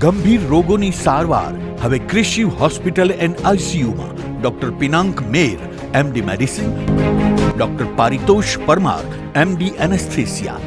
ગંભીર રોગોની સારવાર હવે ક્રિશિવ હોસ્પિટલ એન્ડ આઈસીયુમાં doctor Pinank Mer, MD medicine, doctor Paritosh Parmar, MD anaesthesia,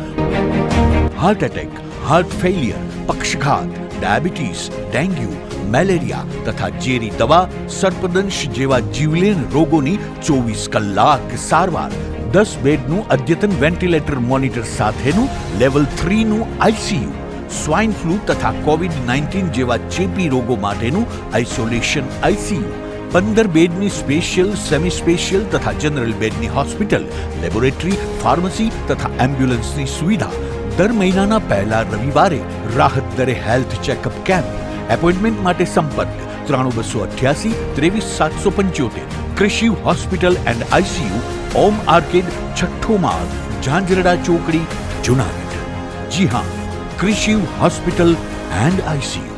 heart attack, heart failure, પક્ષઘાત, ડાયાબિટીસ, ડેન્ગ્યુ, મેલેરિયા તથા ઝેરી દવા, સર્પદંશ જેવા જીવલેણ રોગોની 24 કલાક સારવાર, 10 બેડનું અદ્યતન વેન્ટિલેટર મોનિટર સાથેનું લેવલ 3નું આઈસીયુ, સ્વાઇન ફ્લૂ તથા કોવિડ-19 જેવા ચેપી રોગો માટેનું આઇસોલેશન આઈસીયુ, 15 બેડની સ્પેશિયલ, સેમી સ્પેશિયલ તથા જનરલ બેડની હોસ્પિટલ, લેબોરેટરી, ફાર્મસી તથા એમ્બ્યુલન્સની સુવિધા, દર મહિનાના પહેલા રવિવારે રાહત દરે હેલ્થ ચેકઅપ કેમ્પ. એપોઇન્ટમેન્ટ માટે સંપર્ક 9288 23775. Krishiv hospital and ICU, Om arcade, છઠ્ઠો માળ, ઝાંઝરડા ચોકડી, જુનાગઢ. જી હા, ક્રિશિવ હોસ્પિટલ એન્ડ આઈસીયુ.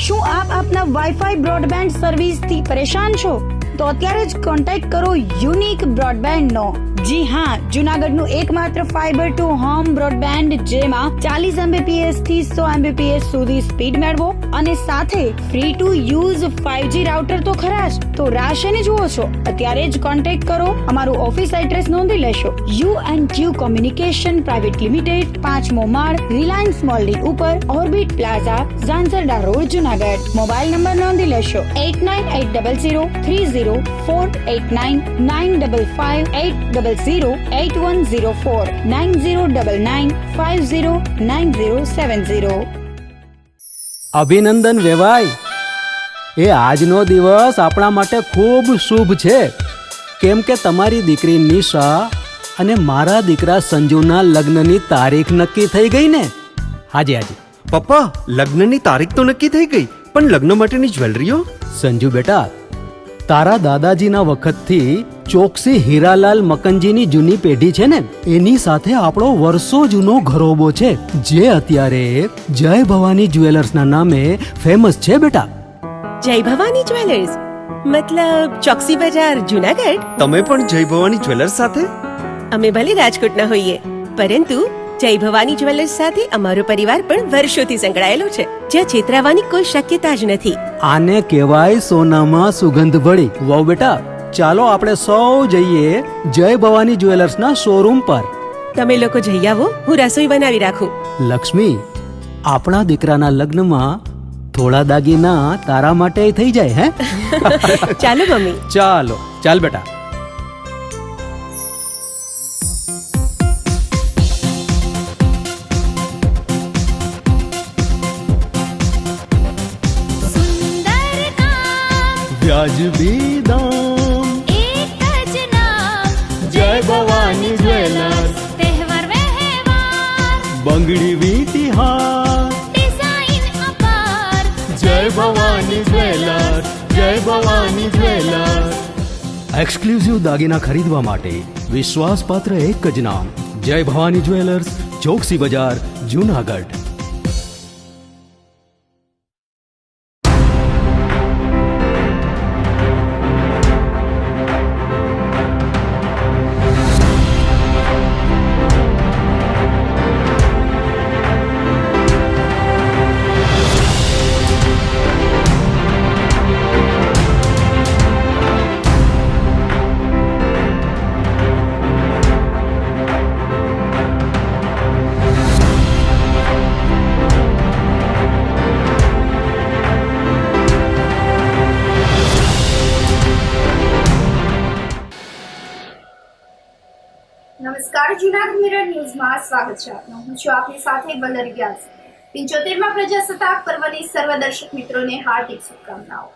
શું આપ આપના વાઈફાઈ બ્રોડબેન્ડ સર્વિસ થી પરેશાન છો? તો અત્યારે જ કોન્ટેક્ટ કરો યુનિક બ્રોડબેન્ડ નો. જી હા, જુનાગઢનું એકમાત્ર ફાઈબર ટુ હોમ બ્રોડબેન્ડ, જેમાં 40 Mbps થી 100 Mbps સુધી સ્પીડ મેળવો અને સાથે free to use 5G router તો ખરા જ. તો રાહ શેની જુઓ છો? અત્યારે જ કોન્ટેક્ટ કરો. અમારું ઓફિસ એડ્રેસ નોંધી લેશો. U&Q કોમ્યુનિકેશન પ્રાઇવેટ લિમિટેડ, 5મો માળ, રિલાયન્સ મોલની ઉપર, orbit plaza, Zanzarda road, Junagadh. Mobile number નોંધી લેશો 8980030489 955 9099509070. અભિનંદન વેવાય. એ આજનો દિવસ આપણા માટે ખૂબ શુભ છે, કેમ કે તમારી દીકરી નિશા અને મારા દીકરા સંજુના લગ્નની તારીખ નક્કી થઈ ગઈ ને. હાજી. પપ્પા, લગ્નની તારીખ તો નક્કી થઈ ગઈ, પણ લગ્ન માટેની જ્વેલરીઓ? સંજુ બેટા, તારા દાદાજીના વખતથી ચોકસી હીરાલાલ મકનજીની જૂની પેઢી છે ને, એની સાથે આપણો વર્ષો જૂનો ઘરોબો છે, જે અત્યારે જય ભવાની જ્વેલર્સના નામે ફેમસ છે બેટા. જય ભવાની જ્વેલર્સ મતલબ ચોકસી બજાર, જુનાગઢ? તમે પણ જય ભવાની જ્વેલર્સ સાથે? અમે ભલે રાજકોટના હોઈએ, પરંતુ જય ભવાની જ્વેલર્સ સાથે અમારો પરિવાર પણ વર્ષોથી સંકળાયેલો છે, જ્યાં છેતરાવાની કોઈ શક્યતા જ નથી. આને કહેવાય સોનામાં સુગંધ ભળી. વાવ બેટા, ચાલો આપણે સૌ જઈએ જય ભવાની જ્વેલર્સના શોરૂમ પર. તમે લોકો જઈ આવો, હું રસોઈ બનાવી રાખું. લક્ષ્મી, આપણા દીકરાના લગ્નમાં થોડા દાગીના તારા માટે થઈ જાય. હે ચાલો મમ્મી. ચાલ બેટા. વ્યાજબી દામ, એક જ નામ, જય ભવાની જ્વેલર્સ. તહેવાર વ્યવહાર, બંગડી વીટી હાર, ડિઝાઇન અપાર, જય ભવાની જ્વેલર્સ, જય ભવાની જ્વેલર્સ. એક્સક્લુઝિવ દાગીના ખરીદવા માટે વિશ્વાસપાત્ર એક જ નામ, જય ભવાની જ્વેલર્સ, ચોકસી બજાર, જુનાગઢ. નમસ્કાર, જુનાગઢ મિરર ન્યૂઝમાં સ્વાગત છે આપનું. હું છું આપની સાથે વલરી વ્યાસ. 75મા પ્રજાસત્તાક પર્વની સર્વ દર્શક મિત્રોને હાર્દિક શુભકામનાઓ.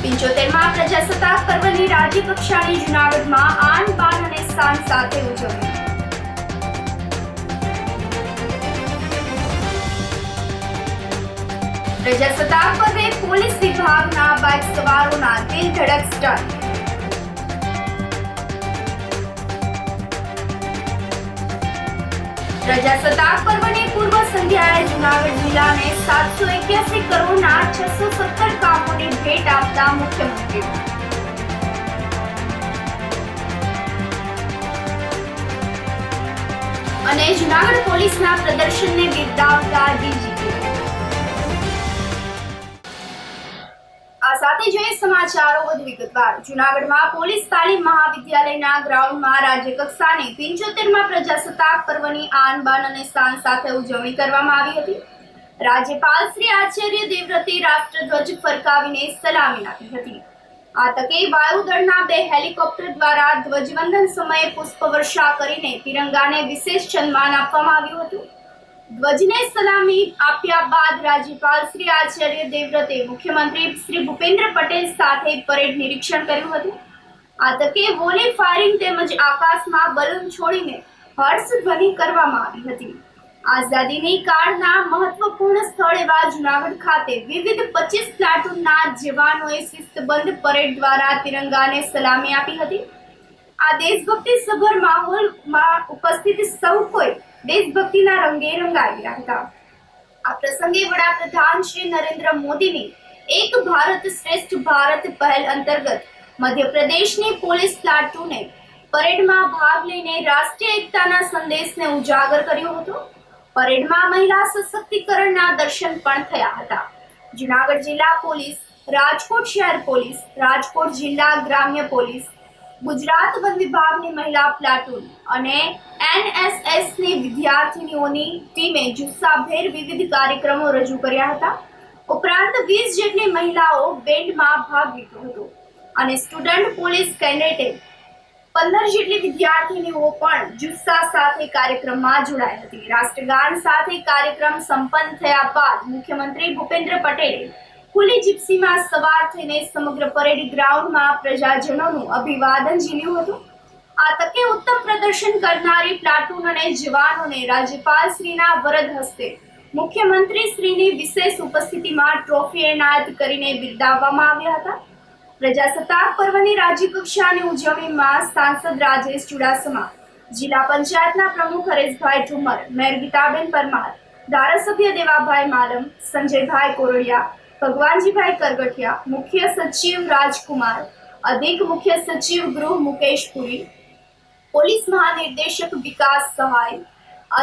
75મા પ્રજાસત્તાક પર્વની રાજ્ય કક્ષાની જુનાગઢમાં આન બાન અને શાન સાથે ઉજવણી. પ્રજાસત્તાક પર્વે પોલીસ વિભાગના બાઇક સવારોના દિલ ધડક સ્ટન્ટ. પ્રજાસત્તાક પર્વની પૂર્વ સંધ્યાએ જુનાગઢ જિલ્લાને 781 કરોડના 617 કામોની ભેટ આપતા મુખ્યમંત્રી. અને જૂનાગઢ પોલીસના પ્રદર્શનને બિરદાવતા ડીજીપી. આ સાથે જોઈએ સમાચારો વધુ વિગતવાર. જૂનાગઢમાં પોલીસ તાલીમ મહાવિદ્યાલયના ગ્રાઉન્ડમાં રાજ્ય કક્ષાની 75માં પ્રજાસત્તાક પર્વની આન બાન અને શાન સાથે ઉજવણી કરવામાં આવી હતી. રાજ્યપાલ શ્રી આચાર્ય દેવવ્રતે રાષ્ટ્રધ્વજ ફરકાવીને સલામી આપી હતી. આ તકે વાયુદળના 2 હેલિકોપ્ટર દ્વારા ધ્વજવંદન સમયે પુષ્પવર્ષા કરીને તિરંગાને વિશેષ સન્માન આપવામાં આવ્યું હતું. ધ્વજને સલામી આપ્યા બાદ રાજ્યપાલ શ્રી આચાર્ય દેવવ્રતે મુખ્યમંત્રી શ્રી ભૂપેન્દ્ર પટેલ સાથે પરેડ નિરીક્ષણ કર્યું હતું. આ તકે વોલી ફાયરિંગ તેમજ આકાશમાં બલૂન છોડીને હર્ષધ્વનિ કરવામાં આવી હતી. આઝાદીની કાળના મહત્વપૂર્ણ સ્થળ એવા જૂનાગઢ ખાતે વિવિધ 25 પ્લાટૂનના જવાનોએ શિસ્તબદ્ધ પરેડ દ્વારા તિરંગાને સલામી આપી હતી. આ દેશભક્તિ સભર માહોલમાં ઉપસ્થિત સૌ કોઈ દેશભક્તિના રંગે રંગાઈ ગયા હતા. આ પ્રસંગે વડાપ્રધાન શ્રી નરેન્દ્ર મોદીની એક ભારત શ્રેષ્ઠ ભારત પહેલ અંતર્ગત મધ્યપ્રદેશની પોલીસ પ્લાટૂને પરેડમાં ભાગ લઈને રાષ્ટ્રીય એકતાના સંદેશને ઉજાગર કર્યો હતો. પરેડમાં મહિલા સશક્તિકરણના દર્શન પણ થયા હતા. જૂનાગઢ જિલ્લા પોલીસ, રાજકોટ શહેર પોલીસ, રાજકોટ જિલ્લા ગ્રામ્ય પોલીસ, ગુજરાત વન વિભાગની મહિલા પ્લાટૂન અને NSSની વિદ્યાર્થીનીઓની ટીમે જુસ્સાભેર વિવિધ કાર્યક્રમો રજૂ કર્યા હતા. ઉપરાંત 20 જેટલી મહિલાઓ બેન્ડમાં ભાગ લીધો હતો અને સ્ટુડન્ટ પોલીસ કેડેટે 15 જેટલી વિદ્યાર્થીનીઓ પણ જુસ્સા સાથે કાર્યક્રમમાં જોડાઈ હતી. રાષ્ટ્રગાન સાથે કાર્યક્રમ સંપન્ન થયા બાદ મુખ્યમંત્રી ભૂપેન્દ્ર પટેલે ખુલ્લી જીપ્સીમાં સવાર થઈને સમગ્ર પરેડ ગ્રાઉન્ડમાં પ્રજાજનોનું અભિવાદન ઝીલ્યું હતું. આ તકે ઉત્તમ પ્રદર્શન કરનારી પ્લાટૂન અને જવાનોને રાજ્યપાલ શ્રીના વરદ હસ્તે મુખ્યમંત્રી શ્રીની વિશેષ ઉપસ્થિતિમાં ટ્રોફી એનાયત કરીને બિરદાવવામાં આવ્યા હતા. પ્રજાસત્તાક પર્વની રાજ્યકક્ષાની ઉજવણીમાં સાંસદ રાજેશ ચુડાસમા, જિલ્લા પંચાયતના પ્રમુખ હરેશભાઈ ઠુમર, મેયર ગીતાબેન પરમાર, ધારાસભ્ય દેવાભાઈ માલમ, સંજયભાઈ કોરડિયા, ભગવાનજીભાઈ કરગઠિયા, મુખ્ય સચિવ રાજકુમાર, અધિક મુખ્ય સચિવ ગૃહ મુકેશ પુરી, પોલીસ મહાનિર્દેશક વિકાસ સહાય,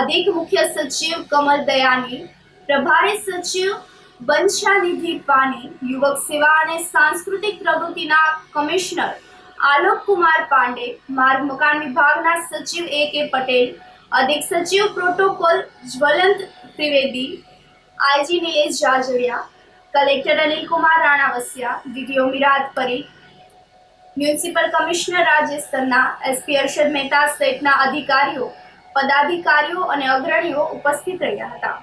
અધિક મુખ્ય સચિવ કમલ દયાની, પ્રભારી સચિવ બંછાનિધિ પાની, યુવક સેવા અને સાંસ્કૃતિક પ્રવૃત્તિના કમિશનર આલોક કુમાર પાંડે, માર્ગ મકાન વિભાગના સચિવ AK પટેલ, અધિક સચિવ protocol Jwalant Trivedi, IG Nilesh Jajadiya, collector Anilkumar Ranavasiya, DDO Miraj Parikh, municipal commissioner Rajesh Sanna, SP Arshad Mehta સહિતના અધિકારીઓ, પદાધિકારીઓ અને અગ્રણીઓ ઉપસ્થિત રહ્યા હતા.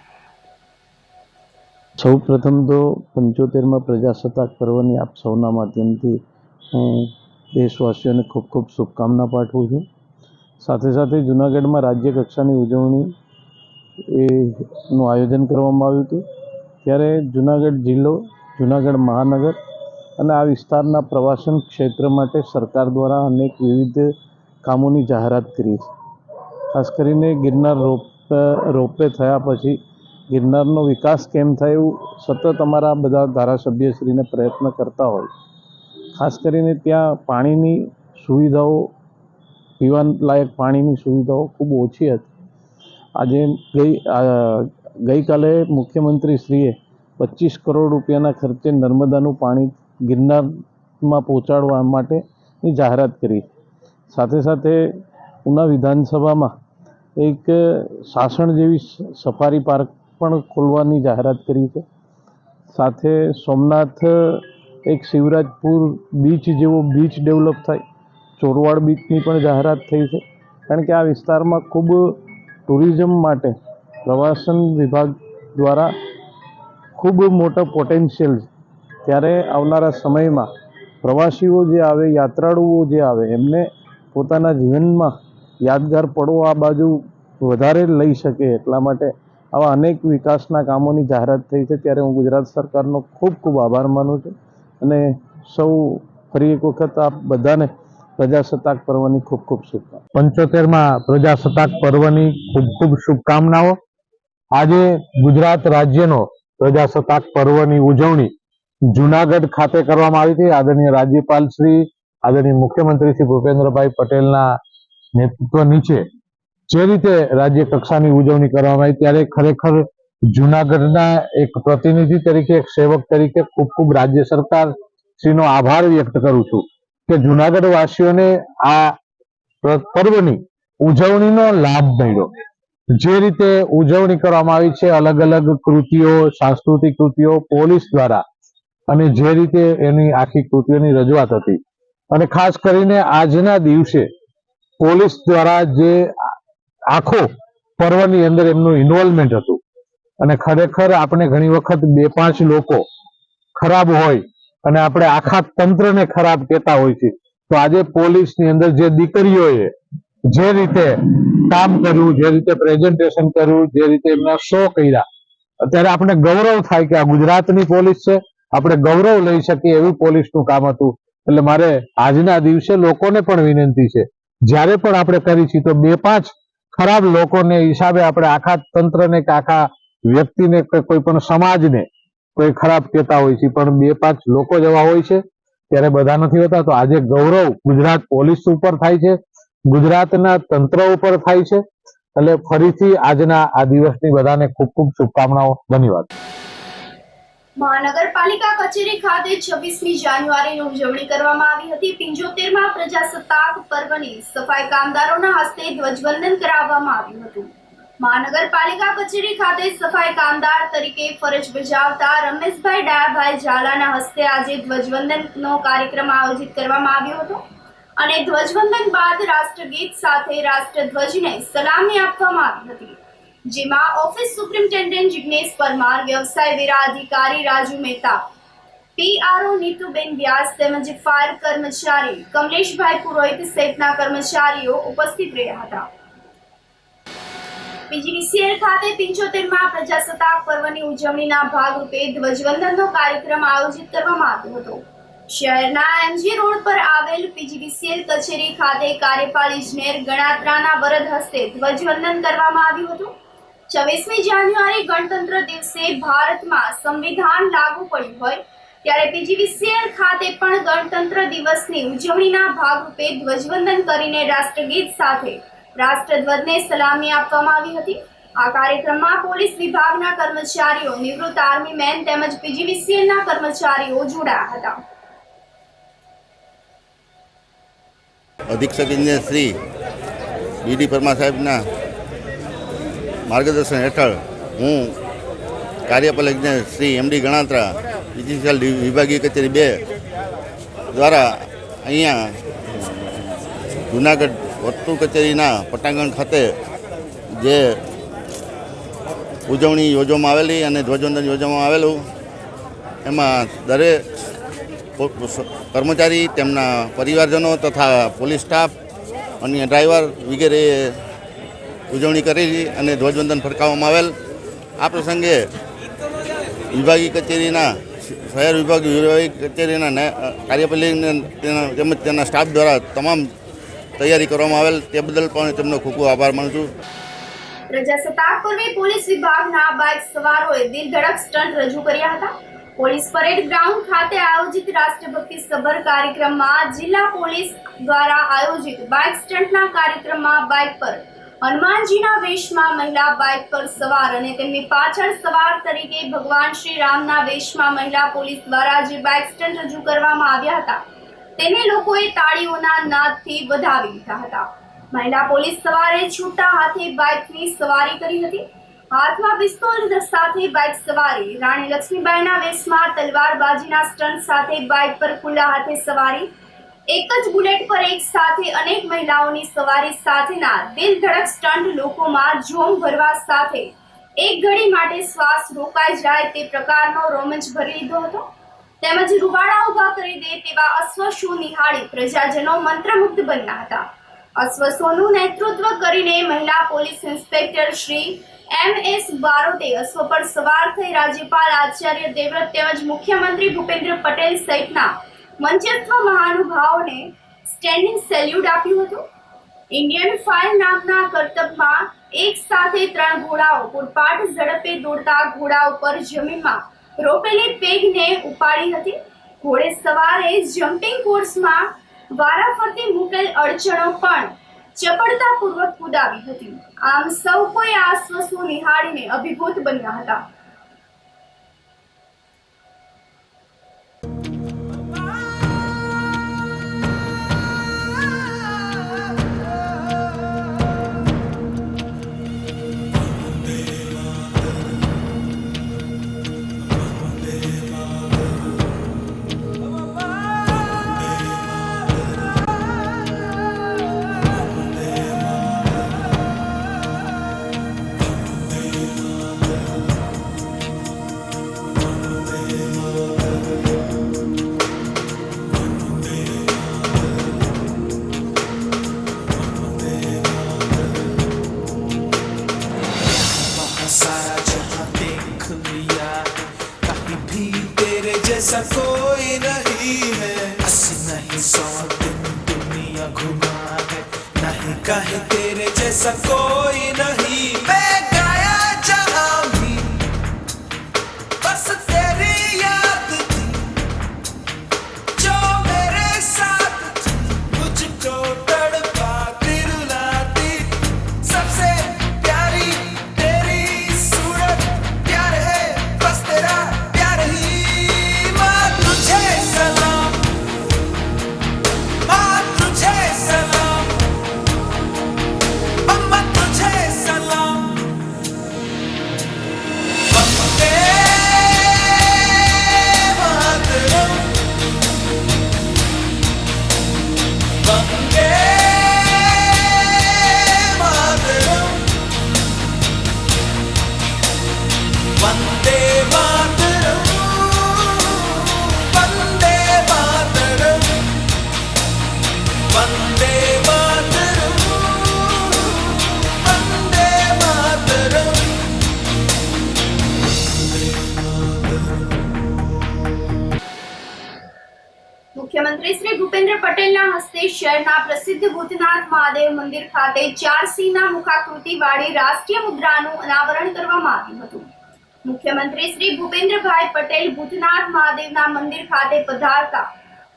સૌ પ્રથમ તો 75માં પ્રજાસત્તાક પર્વની આપ સૌના માધ્યમથી હું દેશવાસીઓને ખૂબ ખૂબ શુભકામના પાઠવું છું. સાથે સાથે જૂનાગઢમાં રાજ્ય કક્ષાની ઉજવણી નું આયોજન કરવામાં આવ્યું હતું. ત્યારે જૂનાગઢ જિલ્લો, જૂનાગઢ મહાનગર અને આ વિસ્તારના પ્રવાસન ક્ષેત્ર માટે સરકાર દ્વારા અનેક વિવિધ કામોની જાહેરાત કરી છે. ખાસ કરીને ગિરનાર રોપવે થયા પછી ગિરનારનો વિકાસ કેમ થાય એવું સતત અમારા બધા ધારાસભ્યશ્રીને પ્રયત્ન કરતા હોય. ખાસ કરીને ત્યાં પાણીની સુવિધાઓ, પીવાલાયક પાણીની સુવિધાઓ ખૂબ ઓછી હતી. ગઈકાલે મુખ્યમંત્રીશ્રીએ 25 કરોડ રૂપિયાના ખર્ચે નર્મદાનું પાણી ગિરનારમાં પહોંચાડવા માટેની જાહેરાત કરી. સાથે સાથે ઉના વિધાનસભામાં એક સાસણ જેવી સફારી પાર્ક પણ ખોલવાની જાહેરાત કરી છે. સાથે સોમનાથ એક શિવરાજપુર બીચ જેવો બીચ ડેવલપ થાય, ચોરવાડ બીચની પણ જાહેરાત થઈ છે. કારણ કે આ વિસ્તારમાં ખૂબ ટુરિઝમ માટે પ્રવાસન વિભાગ દ્વારા ખૂબ મોટો પોટેન્શિયલ છે. ત્યારે આવનારા સમયમાં પ્રવાસીઓ જે આવે, યાત્રાળુઓ જે આવે, એમને પોતાના જીવનમાં યાદગાર પળો આ બાજુ વધારે લઈ શકે એટલા માટે આવા અનેક વિકાસના કામોની જાહેરાત થઈ છે. ત્યારે હું ગુજરાત સરકારનો ખૂબ ખૂબ આભાર માનું છું અને સૌ ફરી એક વખત આપ બધાને પ્રજાસત્તાક પર્વની ખૂબ ખૂબ શુભકામનાઓ. 75માં પ્રજાસત્તાક પર્વની ખૂબ ખૂબ શુભકામનાઓ. આજે ગુજરાત રાજ્યનો પ્રજાસત્તાક પર્વની ઉજવણી જૂનાગઢ ખાતે કરવામાં આવી હતી. આદરણીય રાજ્યપાલ શ્રી, આદરણીય મુખ્યમંત્રી શ્રી ભૂપેન્દ્રભાઈ પટેલના નેતૃત્વ નીચે જે રીતે રાજ્ય કક્ષાની ઉજવણી કરવામાં આવી ત્યારે ખરેખર જુનાગઢના એક પ્રતિનિધિ તરીકે, એક સેવક તરીકે ખૂબ ખૂબ રાજ્ય સરકાર શ્રીનો આભાર વ્યક્ત કરું છું કે જુનાગઢ વાસીઓને આ પર્વની ઉજવણીનો લાભ મળ્યો. જે રીતે ઉજવણી કરવામાં આવી છે, અલગ અલગ કૃતિઓ, સાંસ્કૃતિક કૃતિઓ પોલીસ દ્વારા, અને જે રીતે એની આખી કૃતિઓની રજૂઆત હતી, અને ખાસ કરીને આજના દિવસે પોલીસ દ્વારા જે આખો પર્વની અંદર એમનું ઇન્વોલ્વમેન્ટ હતું, અને ખરેખર આપણે ઘણી વખત 2-5 લોકો ખરાબ હોય અને આપણે આખા તંત્રને ખરાબ કહેતા હોય છે, તો આજે પોલીસની અંદર જે દીકરીઓએ જે રીતે કામ કર્યું, જે રીતે પ્રેઝન્ટેશન કર્યું, જે રીતે એમના શો કર્યા, અત્યારે આપણે ગૌરવ થાય કે આ ગુજરાતની પોલીસ છે, આપણે ગૌરવ લઈ શકીએ એવી પોલીસનું કામ હતું. એટલે મારે આજના દિવસે લોકોને પણ વિનંતી છે, જ્યારે પણ આપણે કરી છીએ તો 2-5 ખરાબ લોકોને હિસાબે આપણે આખા તંત્રને કે આખા વ્યક્તિને કે કોઈ પણ સમાજને કોઈ ખરાબ કહેતા હોય છે, પણ 2-5 લોકો જ એવા હોય છે, ત્યારે બધા નથી હોતા. તો આજે ગૌરવ ગુજરાત પોલીસ ઉપર થાય છે, ગુજરાતના તંત્ર ઉપર થાય છે. એટલે ફરીથી આજના આ દિવસની બધાને ખૂબ ખૂબ શુભકામનાઓ. ધન્યવાદ. મહાનગરપાલિકા કચેરી ખાતે 26મી જાન્યુઆરીની ઉજવણી કરવામાં આવી હતી. 75મા પ્રજાસત્તાક પર્વની સફાઈ કામદારોના હસ્તે ધ્વજવંદન કરાવવામાં આવ્યું હતું. મહાનગરપાલિકા કચેરી ખાતે સફાઈ કામદાર તરીકે ફરજ બજાવતા રમેશભાઈ ડાયાભાઈ ઝાલાના હસ્તે આજે ધ્વજવંદનનો કાર્યક્રમ આયોજિત કરવામાં આવ્યો હતો, અને ધ્વજવંદન બાદ રાષ્ટ્રગીત સાથે રાષ્ટ્રધ્વજને સલામી આપવામાં આવી હતી, જેમાં ઓફિસ સુપ્રિન્ટેન્ડન્ટ જિગ્નેશ પરમાર, વ્યવસાય વેરા અધિકારી રાજુ મહેતા, પીઆરઓ નીતુબેન વ્યાસ તેમજ ફાયર કર્મચારી કમલેશભાઈ પુરોહિત સહિતના કર્મચારીઓ ઉપસ્થિત રહ્યા હતા. પીજીવીસીએલ ખાતે 75મા પ્રજાસત્તાક પર્વની ઉજવણીના ભાગરૂપે ધ્વજવંદનનો કાર્યક્રમ આયોજિત કરવામાં આવ્યો હતો. શહેરના એમજી રોડ પર આવેલ પીજીવીસીએલ કચેરી ખાતે કાર્યપાલ ઇજનેર ગણાત્રાના વરદ હસ્તે ધ્વજવંદન કરવામાં આવ્યું હતું. 26મી જાન્યુઆરી ગણતંત્ર દિવસે ભારતમાં સંવિધાન લાગુ પડ્યું હોય ત્યારે પીજીવીસીએલ ખાતે પણ ગણતંત્ર દિવસની ઉજવણીના ભાગરૂપે ધ્વજવંદન કરીને રાષ્ટ્રગીત સાથે રાષ્ટ્રધ્વજને સલામી આપવામાં આવી હતી. આ કાર્યક્રમમાં પોલીસ વિભાગના કર્મચારીઓ, નિવૃત્ત આર્મી મેન તેમજ પીજીવીસીએલના કર્મચારીઓ જોડાયા હતા. અધિક્ષક ઇજનેર શ્રી બીડી પરમાર સાહેબના માર્ગદર્શન હેઠળ હું કાર્યપાલ ઇજનેર શ્રી એમડી ગણાત્રા પીજીવીસીએલ વિભાગીય કચેરી 2 દ્વારા અહીંયા જૂનાગઢ વર્તુળ કચેરીના પટાંગણ ખાતે જે ઉજવણી યોજવામાં આવેલી અને ધ્વજવંદન યોજવામાં આવેલું, એમાં દરેક કર્મચારી, તેમના પરિવારજનો તથા પોલીસ સ્ટાફ, અન્ય ડ્રાઈવર વગેરેએ ઉજવણી કરેલી અને ધ્વજવંદન ફરકાવવામાં આવેલ. આ પ્રસંગે વિભાગીય કચેરીના શહેર વિભાગીય કચેરીના કાર્યપાલિકા તેમજ તેના સ્ટાફ દ્વારા તમામ તૈયારી કરવામાં આવેલ, તે બદલ પણ તેમનો ખૂબ ખૂબ આભાર માનું છું. પ્રજાસત્તાક પર્વે પોલીસ વિભાગના બાઇક સવારોએ દિલધડક સ્ટન્ટ રજૂ કર્યા હતા. પોલીસ પરેડ ગ્રાઉન્ડ ખાતે આયોજિત રાષ્ટ્રભક્તિ સભર કાર્યક્રમમાં જિલ્લા પોલીસ દ્વારા આયોજિત બાઇક સ્ટન્ટના કાર્યક્રમમાં બાઇક પર હનુમાનજીના વેશમાં મહિલા બાઇક પર સવાર અને તેમની પાછળ સવાર તરીકે ભગવાન શ્રી રામના વેશમાં મહિલા પોલીસ દ્વારા જે બાઇક સ્ટન્ટ રજૂ કરવામાં આવ્યા હતા તેને લોકોએ તાળીઓના નાદથી વધાવી લીધા હતા. મહિલા પોલીસ સવારે છૂટા હાથે બાઇકની સવારી કરી હતી. હાથમાં પિસ્તોલ સાથે બાઇક સવારી, રાણી લક્ષ્મીબાઈના વેશમાં તલવારબાજીના સ્ટન્ટ સાથે બાઇક પર ખુલ્લા હાથે સવારી, એક જ બુલેટ પર એક સાથે અનેક મહિલાઓની સવારી સાથેના દિલધડક સ્ટન્ટ લોકોમાં જોમ ભરવા સાથે એક ઘડી માટે શ્વાસ રોકાઈ જાય તે પ્રકારનો રોમાંચ ભરી લીધો હતો. તેમજ રૂવાડા ઉભા કરી દે તેવા અશ્વ શો નિહાળી પ્રજાજનો મંત્રમુગ્ધ બન્યા હતા. અશ્વ શોનું નેતૃત્વ કરીને મહિલા પોલીસ ઇન્સ્પેક્ટર શ્રી MS બારોટે અશ્વ પર સવાર થઈ રાજ્યપાલ આચાર્ય દેવવ્રત તેમજ મુખ્યમંત્રી ભૂપેન્દ્ર પટેલ સહિતના મંચસ્થ મહાનુભાવોને સ્ટેન્ડિંગ સેલ્યુટ આપ્યું હતું. ઇન્ડિયન ફાઇલ નામના કરતબમાં એક સાથે 3 ઘોડાઓ પૂરપાટ ઝડપે દોડતા ઘોડા ઉપર જમીનમાં રોપેલી પેગને ઉપાડી હતી. ઘોડે સવારે જમ્પિંગ કોર્સમાં વારાફરતી મુકેલ અડચણો પણ ચપળતાપૂર્વક કુદાવી હતી. આમ સૌ કોઈ આ અશ્વસુ નિહાળીને અભિભૂત બન્યા હતા. जैसा कोई नहीं है, 80 नहीं 100 दिन दुनिया घुमा है, नहीं कहे तेरे जैसा कोई नहीं. मैं गाया जहां भी बस तेरी याद थी, जो मेरे साथ थी मुझको तड़पाती रुलाती. सबसे प्यारी तेरी सूरत, प्यार है बस तेरा प्यार ही. મુખ્યમંત્રી શ્રી ભૂપેન્દ્ર પટેલના હસ્તે શહેરના પ્રસિદ્ધ ભૂતનાથ મહાદેવ મંદિર ખાતે 4 સિંહના મુખાકૃતિ વાળી રાષ્ટ્રીય મુદ્રાનું અનાવરણ કરવામાં આવ્યું હતું. મુખ્યમંત્રી શ્રી ભૂપેન્દ્રભાઈ પટેલ ભૂતનાથ મહાદેવના મંદિર ખાતે પધારતા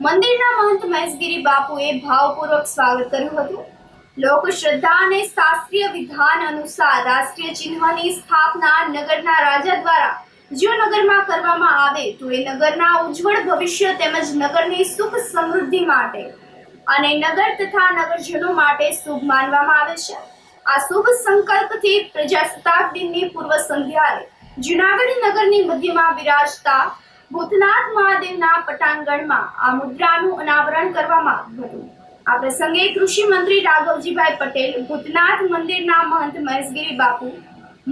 મંદિરના મહંત મહેશગીરી બાપુએ ભાવપૂર્વક સ્વાગત કર્યું હતું. લોક શ્રદ્ધા અને શાસ્ત્રીય વિધાન અનુસાર રાષ્ટ્રીય ચિહ્નની સ્થાપના નગરના રાજા દ્વારા જો નગરમાં કરવામાં આવે તો એ નગરના ઉજ્જવળ ભવિષ્ય તેમજ નગરની સુખ સમૃદ્ધિ માટે અને નગર તથા નગરજનો માટે શુભ માનવામાં આવે છે. આ શુભ સંકલ્પથી પ્રજાસત્તાક દિનની પૂર્વ સંધ્યાએ જૂનાગઢ નગરની મધ્યમાં બિરાજતા ભૂતનાથ મહાદેવના પટાંગણમાં આ મુદ્રાનું અનાવરણ કરવામાં આવ્યું હતું. આ પ્રસંગે કૃષિ મંત્રી રાઘવજીભાઈ પટેલ, ભૂતનાથ મંદિરના મહંત મહેશગીરી બાપુ,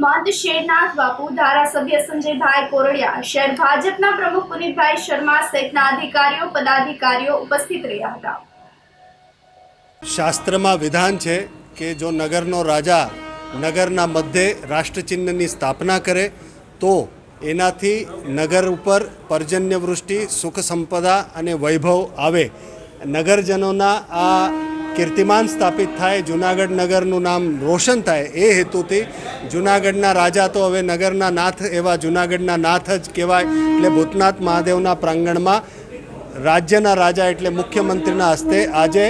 મહંત શેરનાથ બાપુ, ધારાસભ્ય સંજયભાઈ કોરડિયા, શહેર ભાજપના પ્રમુખ પુનિતભાઈ શર્મા સહિતના અધિકારીઓ પદાધિકારીઓ ઉપસ્થિત રહ્યા હતા. શાસ્ત્રમાં વિધાન છે કે જો નગરનો રાજા નગરના મધ્યે રાષ્ટ્રચિહ્નની સ્થાપના કરે તો એનાથી નગર ઉપર પર્જન્ય વૃષ્ટિ, સુખ સંપદા અને વૈભવ આવે. નગરજનોના આ કીર્તિમાન સ્થાપિત થાય, જૂનાગઢ નગરનું નામ રોશન થાય, એ હેતુથી જૂનાગઢના રાજા તો હવે નગરના નાથ એવા જૂનાગઢના નાથ જ કહેવાય. એટલે ભૂતનાથ મહાદેવના પ્રાંગણમાં રાજ્યના રાજા એટલે મુખ્યમંત્રીના હસ્તે આજે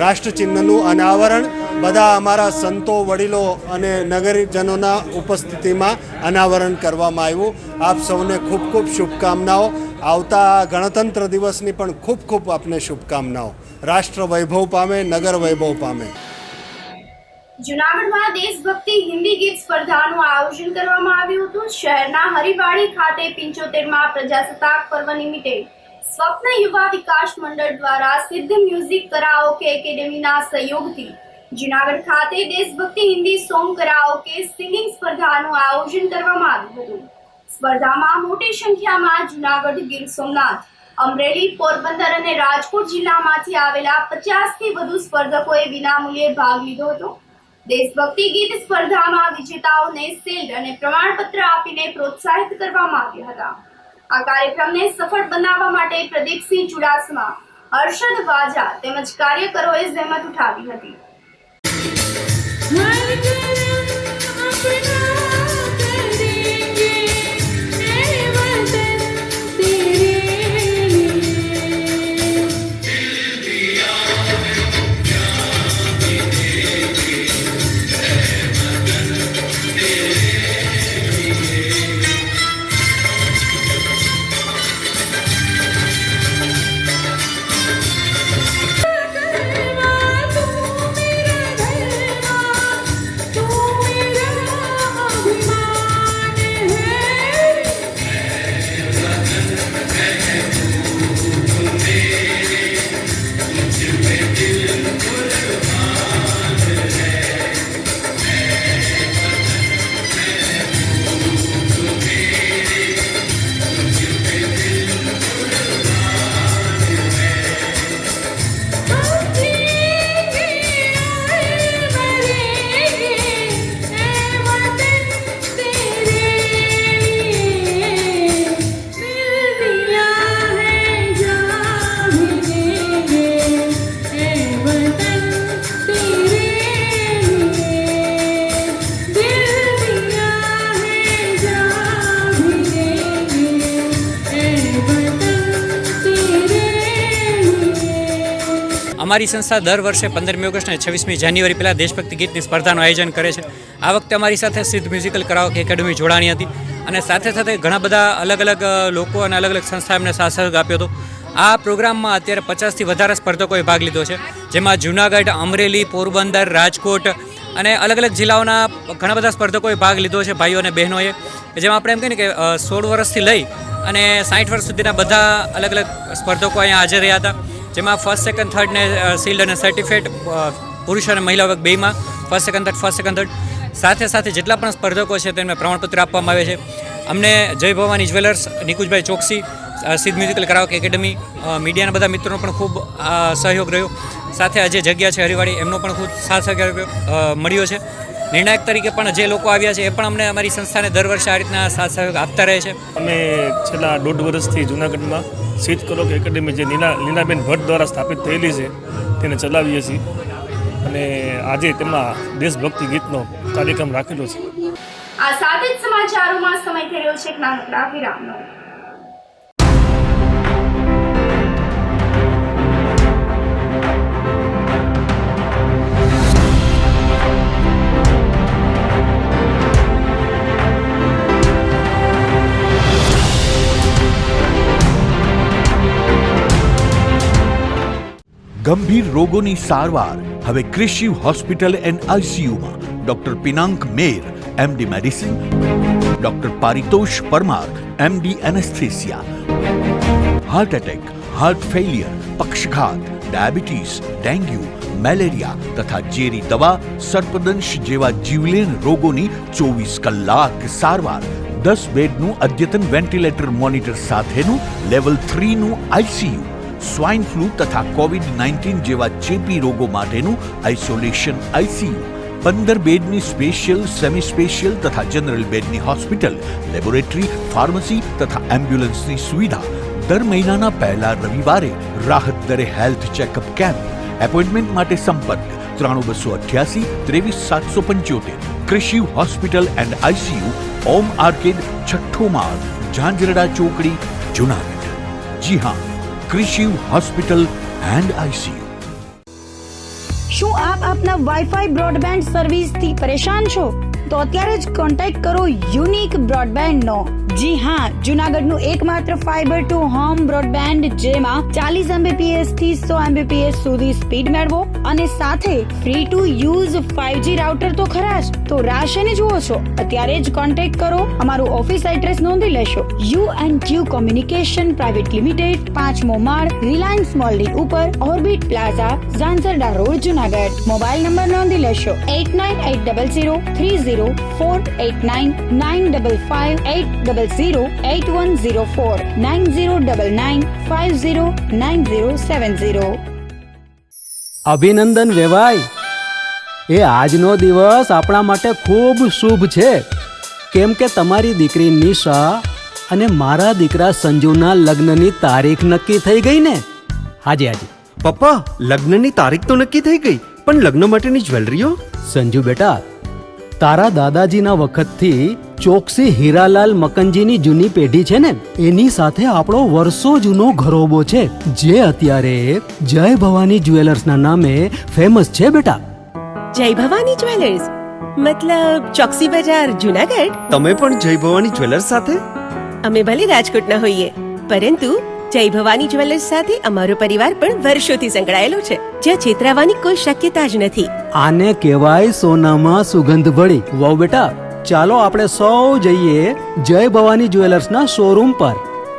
રાષ્ટ્રચિહ્નનું અનાવરણ બધા અમારા સંતો, વડીલો અને નગરજનોના ઉપસ્થિતિમાં અનાવરણ કરવામાં આવ્યું. આપ સૌને ખૂબ ખૂબ શુભકામનાઓ. આવતા ગણતંત્ર દિવસની પણ ખૂબ ખૂબ આપને શુભકામનાઓ. રાષ્ટ્ર વૈભવ પામે, નગર વૈભવ પામે. જૂનાગઢમાં દેશભક્તિ હિન્દી ગીત સ્પર્ધાનું આયોજન કરવામાં આવ્યું હતું. શહેરના હરિવાડી ખાતે 75માં પ્રજાસત્તાક પર્વ નિમિત્તે સ્વપ્ન યુવા વિકાસ મંડળ દ્વારા સિદ્ધ મ્યુઝિક કરાઓકે એકેડેમીના સહયોગથી જૂનાગઢ ખાતે દેશભક્તિ હિન્દી સોંગ કરાઓકે સિંગિંગ સ્પર્ધાનું આયોજન કરવામાં આવ્યું હતું. સ્પર્ધામાં મોટી સંખ્યામાં જૂનાગઢ, ગીર સોમનાથ, અમરેલી, પોરબંદર અને રાજકોટ જિલ્લામાંથી આવેલા 50થી વધુ સ્પર્ધકોએ વિનામૂલ્યે ભાગ લીધો હતો. દેશભક્તિ ગીત સ્પર્ધામાં વિજેતાઓને શિલ્ડ અને પ્રમાણપત્ર આપીને પ્રોત્સાહિત કરવામાં આવ્યા હતા. આ કાર્યક્રમને સફળ બનાવવા માટે પ્રદીપસિંહ ચુડાસમા, હર્ષદ વાજા તેમજ કાર્યકરોએ જહેમત ઉઠાવી હતી. અમારી સંસ્થા દર વર્ષે 15મી ઓગસ્ટ અને 26મી જાન્યુઆરી પહેલાં દેશભક્તિ ગીતની સ્પર્ધાનું આયોજન કરે છે. આ વખતે અમારી સાથે સિદ્ધ મ્યુઝિકલ કરાઓકે એકેડમી જોડાણી હતી અને સાથે સાથે ઘણા બધા અલગ અલગ લોકો અને અલગ અલગ સંસ્થા એમને સાથ સહયોગ આપ્યો હતો. આ પ્રોગ્રામમાં અત્યારે 50થી વધારે સ્પર્ધકોએ ભાગ લીધો છે, જેમાં જૂનાગઢ, અમરેલી, પોરબંદર, રાજકોટ અને અલગ અલગ જિલ્લાઓના ઘણા બધા સ્પર્ધકોએ ભાગ લીધો છે, ભાઈઓ અને બહેનોએ. જેમાં આપણે એમ કહીએ કે 16 વર્ષથી લઈ અને 60 વર્ષ સુધીના બધા અલગ અલગ સ્પર્ધકો અહીંયા હાજર રહ્યા હતા. જેમાં ફર્સ્ટ, સેકન્ડ, થર્ડને શિલ્ડ અને સર્ટિફિકેટ પુરુષ અને મહિલા વર્ગ બેયમાં ફર્સ્ટ, સેકન્ડ, થર્ડ. સાથે સાથે જેટલા પણ સ્પર્ધકો છે તેમને પ્રમાણપત્ર આપવામાં આવે છે. અમને જય ભવાની જ્વેલર્સ, નિકુંજભાઈ ચોકસી, સિદ્ધ મ્યુઝિકલ કરાઓકે એકેડમી, મીડિયાના બધા મિત્રોનો પણ ખૂબ સહયોગ રહ્યો. સાથે આ જે જગ્યા છે હરિવાડી, એમનો પણ ખૂબ સાથ સહકાર મળ્યો છે. નિર્ણાયક તરીકે પણ જે લોકો આવ્યા છે એ પણ અમને અમારી સંસ્થાને દર વર્ષે આ રીતના સાથ સહયોગ આપતા રહે છે. અમે છેલ્લા 1.5 વર્ષથી જૂનાગઢમાં સિદ્ધ કરાઓકે એકેડમી જે લીલાબેન ભટ્ટ દ્વારા સ્થાપિત થયેલી છે તેને ચલાવીએ છીએ અને આજે તેમના દેશભક્તિ ગીતનો કાર્યક્રમ રાખેલો છે. આ સાથે જ સમાચારોમાં સમય થઈ રહ્યો છે એક નાનકડા વિરામનો. ગંભીર રોગોની સારવાર હવે કૃષિ હોસ્પિટલ એન્ડ આઈસીયુમાં doctor Pinank Mer, MD medicine, doctor Paritosh Parmar, MD anaesthesia. Heart attack, heart failure, પક્ષઘાત, ડાયાબિટીસ, ડેન્ગ્યુ, મેલેરિયા તથા ઝેરી દવા, સર્પદંશ જેવા જીવલેણ રોગોની 24 કલાક સારવાર. 10 બેડનું અદ્યતન વેન્ટિલેટર મોનિટર સાથેનું લેવલ 3નું આઈસીયુ. સ્વાઇન ફ્લૂ તથા કોવિડ-19 જેવા ચેપી રોગો માટેનું આઇસોલેશન આઈસીયુ. 15 બેડની સ્પેશિયલ, સેમી સ્પેશિયલ તથા જનરલ બેડની હોસ્પિટલ, લેબોરેટરી, ફાર્મસી તથા એમ્બ્યુલન્સની સુવિધા. દર મહિનાના પહેલા રવિવારે રાહત દરે હેલ્થ ચેકઅપ કેમ્પ. એપોઇન્ટમેન્ટ માટે સંપર્ક 9288 23775. કૃષિ hospital and ICU, Om arcade, છઠ્ઠો માળ, ઝાંઝરડા ચોકડી, જુનાગઢ. જી હા, કૃષિ હોસ્પિટલ એન્ડ આઈસીયુ. શું આપ આપના વાઈફાઈ બ્રોડબેન્ડ સર્વિસથી પરેશાન છો? તો અત્યારે જ કોન્ટેક્ટ કરો યુનિક બ્રોડબેન્ડનો. જી હા, જુનાગઢનું એકમાત્ર ફાઈબર ટુ હોમ બ્રોડબેન્ડ, જેમાં 40 Mbps થી 100 Mbps સુધી સ્પીડ મેળવો અને સાથે free to use 5G router તો ખરા જ. તો રાહ શેની જુઓ છો? અત્યારે જ કોન્ટેક્ટ કરો. અમારું ઓફિસ એડ્રેસ નોંધી લેશો. U&Q કોમ્યુનિકેશન પ્રાઇવેટ લિમિટેડ, 5મો માળ, રિલાયન્સ મોલની ઉપર, orbit plaza, Zanzarda road, Junagadh. Mobile number નોંધી લેશો 89800304899558008104 9099509070. અભિનંદન વેવાય. એ આજનો દિવસ આપણા માટે ખૂબ શુભ છે, કેમ કે તમારી દીકરી નિશા અને મારા દીકરા સંજુના લગ્નની તારીખ નક્કી થઈ ગઈ ને. હાજી. પપ્પા, લગ્નની તારીખ તો નક્કી થઈ ગઈ, પણ લગ્ન માટેની જ્વેલરીઓ? સંજુ બેટા, તારા દાદાજીના વખતથી ચોકસી હીરાલાલ મકનજીની જૂની પેઢી છે ને, એની સાથે આપણો વર્ષો જૂનો ઘરોબો છે, જે અત્યારે જય ભવાની જ્વેલર્સના નામે ફેમસ છે બેટા. જય ભવાની જ્વેલર્સ મતલબ ચોકસી બજાર, જુનાગઢ? તમે પણ જય ભવાની જ્વેલર્સ સાથે? અમે ભલે રાજકોટના હોઈએ, પરંતુ જય ભવાની જ્વેલર્સ સાથે અમારો પરિવાર પણ વર્ષોથી સંકળાયેલો છે, જ્યાં છેતરાવાની કોઈ શક્યતા જ નથી. આને કહેવાય સોનામાં સુગંધ ભળી. વાવ બેટા, ચાલો આપણે સૌ જઈએ જય ભવાની જ્વેલર્સના શોરૂમ પર.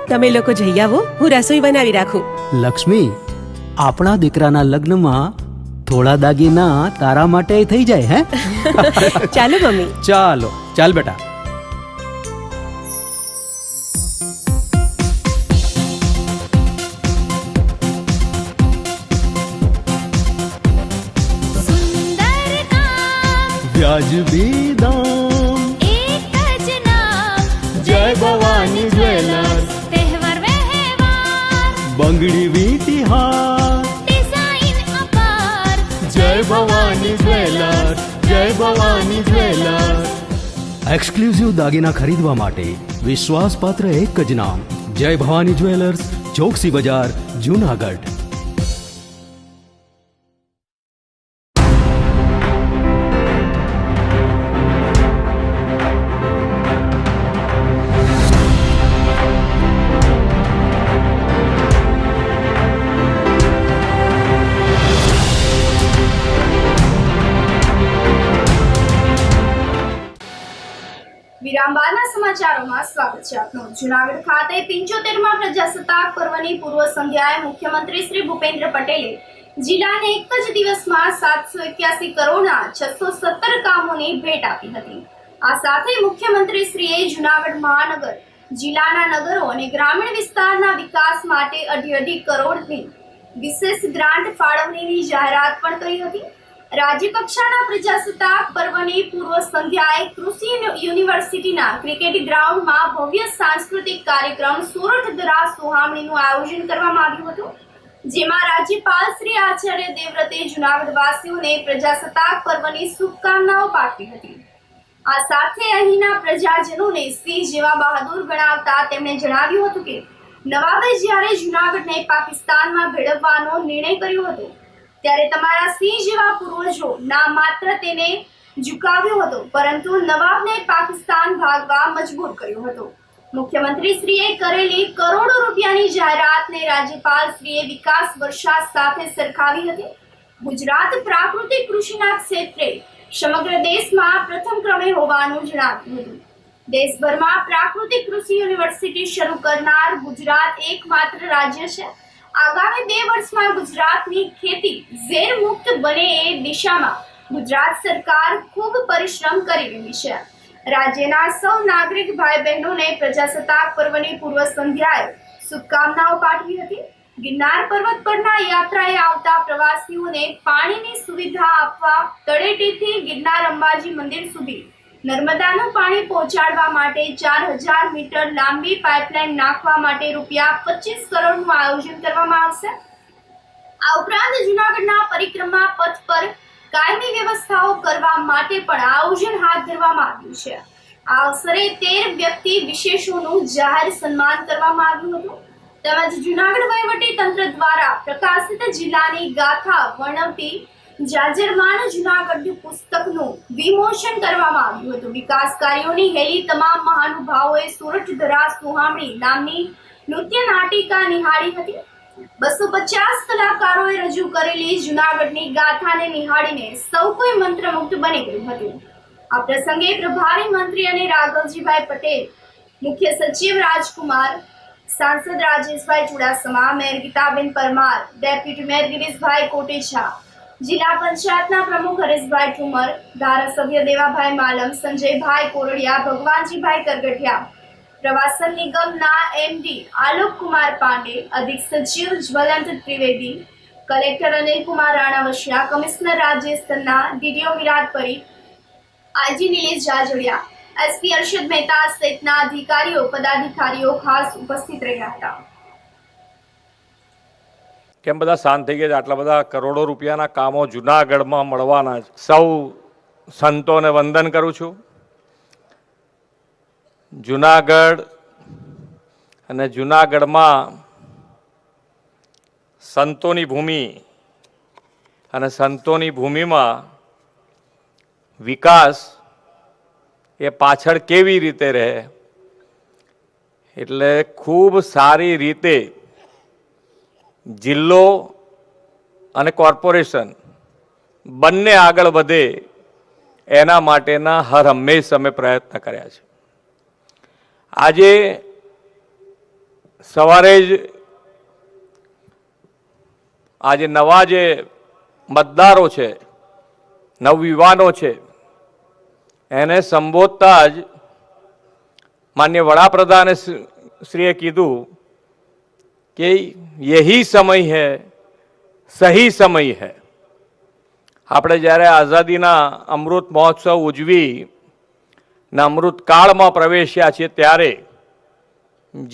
તમે લોકો જઈ આવો, હું રસોઈ બનાવી રાખું. લક્ષ્મી, આપણા દીકરાના લગ્નમાં થોડા દાગીના તારા માટે થઈ જાય. હે ચાલો મમ્મી. ચાલ બેટા. વ્યાજબી દામ, એક જ નામ, જય ભવાની જ્વેલર્સ. તહેવાર વ્યવહાર, બંગડી વીટી હાર, ડિઝાઇન અપાર, જય ભવાની જ્વેલર્સ, જય ભવાની જ્વેલર્સ. એક્સક્લુઝિવ દાગીના ખરીદવા માટે વિશ્વાસપાત્ર એક જ નામ, જય ભવાની જ્વેલર્સ, ચોકસી બજાર, જુનાગઢ. વિરામ બાદના સમાચારોમાં સ્વાગત છે આપનું. જૂનાગઢ ખાતે 75મા પ્રજાસત્તાક પર્વની પૂર્વ સંધ્યાએ મુખ્યમંત્રી શ્રી ભૂપેન્દ્ર પટેલે જિલ્લાને એક જ દિવસમાં 781 કરોડના 617 કામોની ભેટ આપી હતી. આ સાથે મુખ્યમંત્રી શ્રીએ જૂનાગઢ મહાનગર જિલ્લાના નગરો અને ગ્રામીણ વિસ્તારના વિકાસ માટે 2.5 કરોડની વિશેષ ગ્રાન્ટ ફાળવણીની જાહેરાત પણ કરી હતી. રાજ્યકક્ષાના પ્રજાસત્તાક પર્વની પૂર્વ સંધ્યાએ કૃષિ યુનિવર્સિટીના ક્રિકેટ ગ્રાઉન્ડમાં ભવ્ય સાંસ્કૃતિક કાર્યક્રમ સોરઠ દરા સુહામણીનું આયોજન કરવામાં આવ્યું હતું, જેમાં રાજ્યપાલ શ્રી આચાર્ય દેવવ્રતે જૂનાગઢવાસીઓને પ્રજાસત્તાક પર્વની શુભકામનાઓ પાઠવી હતી. આ સાથે અહીંના પ્રજાજનોને સિંહ જેવા બહાદુર ગણાવતા તેમણે જણાવ્યું હતું કે નવાબે જ્યારે જૂનાગઢને પાકિસ્તાનમાં ભેળવવાનો નિર્ણય કર્યો હતો ત્યારે તમારા સિંહ જેવા પૂર્વજો ના માત્ર તેને ઝુકાવ્યો હતો, પરંતુ નવાબને પાકિસ્તાન ભાગવા મજબૂર કર્યો હતો. મુખ્યમંત્રીશ્રીએ કરેલી કરોડો રૂપિયાની જાહેરાતને રાજ્યપાલશ્રીએ વિકાસ વર્ષા સાથે સરખાવી હતી. ગુજરાત પ્રાકૃતિક કૃષિના ક્ષેત્રે સમગ્ર દેશમાં પ્રથમ ક્રમે હોવાનું જણાવ્યું હતું. દેશભરમાં પ્રાકૃતિક કૃષિ યુનિવર્સિટી શરૂ કરનાર ગુજરાત એકમાત્ર રાજ્ય છે. આગામી 2 વર્ષમાં ગુજરાતની ખેતી ઝેર મુક્ત બને એ દિશામાં ગુજરાત સરકાર ખૂબ પરિશ્રમ કરી રહી છે. રાજ્યના સૌ નાગરિક ભાઈ બહેનોને પ્રજાસત્તાક પર્વની પૂર્વ સંધ્યાએ શુભકામનાઓ પાઠવી હતી. ગિરનાર પર્વત પરના યાત્રાએ આવતા પ્રવાસીઓને પાણીની સુવિધા આપવા તળેટીથી ગિરનાર અંબાજી મંદિર સુધી નર્મદાનું પાણી પહોંચાડવા માટે 4000 મીટર લાંબી પાઇપલાઇન નાખવા માટે રૂપિયા 25 કરોડનું આયોજન કરવામાં આવશે. આ ઉપરાંત જૂનાગઢના પરિક્રમા પથ પર કાયમી વ્યવસ્થાઓ કરવા માટે પણ આયોજન હાથ ધરવામાં આવ્યું છે. આ અવસરે 13 વ્યક્તિ વિશેષોનું જાહેર સન્માન કરવામાં આવ્યું હતું. તેમજ જૂનાગઢ વહીવટી તંત્ર દ્વારા પ્રકાશિત જિલ્લાની ગાથા વર્ણવતી જાજરમાન જૂનાગઢ પુસ્તકનું વિમોચન કરવામાં આવ્યું હતું. વિકાસ કાર્યોની હેલી તમામ મહાનુભાવોએ સોરઠ ધરા સુહામણી નામની નૃત્ય નાટિકા નિહાળી હતી. 250 કલાકારોએ રજૂ કરેલી જૂનાગઢની ગાથાને નિહાળીને સૌ કોઈ મંત્રમુગ્ધ બની ગયું હતું. આ પ્રસંગે પ્રભારી મંત્રી અને રાઘવજીભાઈ પટેલ, મુખ્ય સચિવ રાજકુમાર, સાંસદ Rajeshbhai Chudasama, mayor Gitaben Parmar, deputy mayor Girishbhai Kotecha, જિલ્લા પંચાયતના પ્રમુખ હરેશભાઈ ઠુમર, ધારાસભ્ય દેવાભાઈ માલમ, સંજયભાઈ કોરડિયા, ભગવાનજીભાઈ કરગઠિયા, પ્રવાસન નિગમના એમડી આલોક કુમાર પાંડે, અધિક સચિવ Jwalant Trivedi, collector Anilkumar Ranavashiya, commissioner Rajesh Tanna, DDO Virat Parikh, IG Nilesh Jajadiya, SP Arshad Mehta સહિતના અધિકારીઓ પદાધિકારીઓ ખાસ ઉપસ્થિત રહ્યા હતા. કેમ બધા શાંત થઈ ગયા? આટલા બધા કરોડો રૂપિયાના કામો જૂનાગઢમાં મળવાના છે. સૌ સંતોને વંદન કરું છું. જૂનાગઢ અને જૂનાગઢમાં સંતોની ભૂમિ અને સંતોની ભૂમિમાં વિકાસ એ પાછળ કેવી રીતે રહે, એટલે ખૂબ સારી રીતે જિલ્લો અને કોર્પોરેશન બંને આગળ વધે એના માટેના હર હંમેશ અમે પ્રયત્ન કર્યા છે. આજે સવારે જ આજે નવા જે મતદારો છે, નવયુવાનો છે, એને સંબોધતા જ માન્ય વડાપ્રધાને શ્રીએ કીધું कि यही समय है, सही समय है. આપણે જ્યારે આઝાદીના અમૃત મહોત્સવ ઉજવી ને અમૃતકાળમાં પ્રવેશ્યા છીએ ત્યારે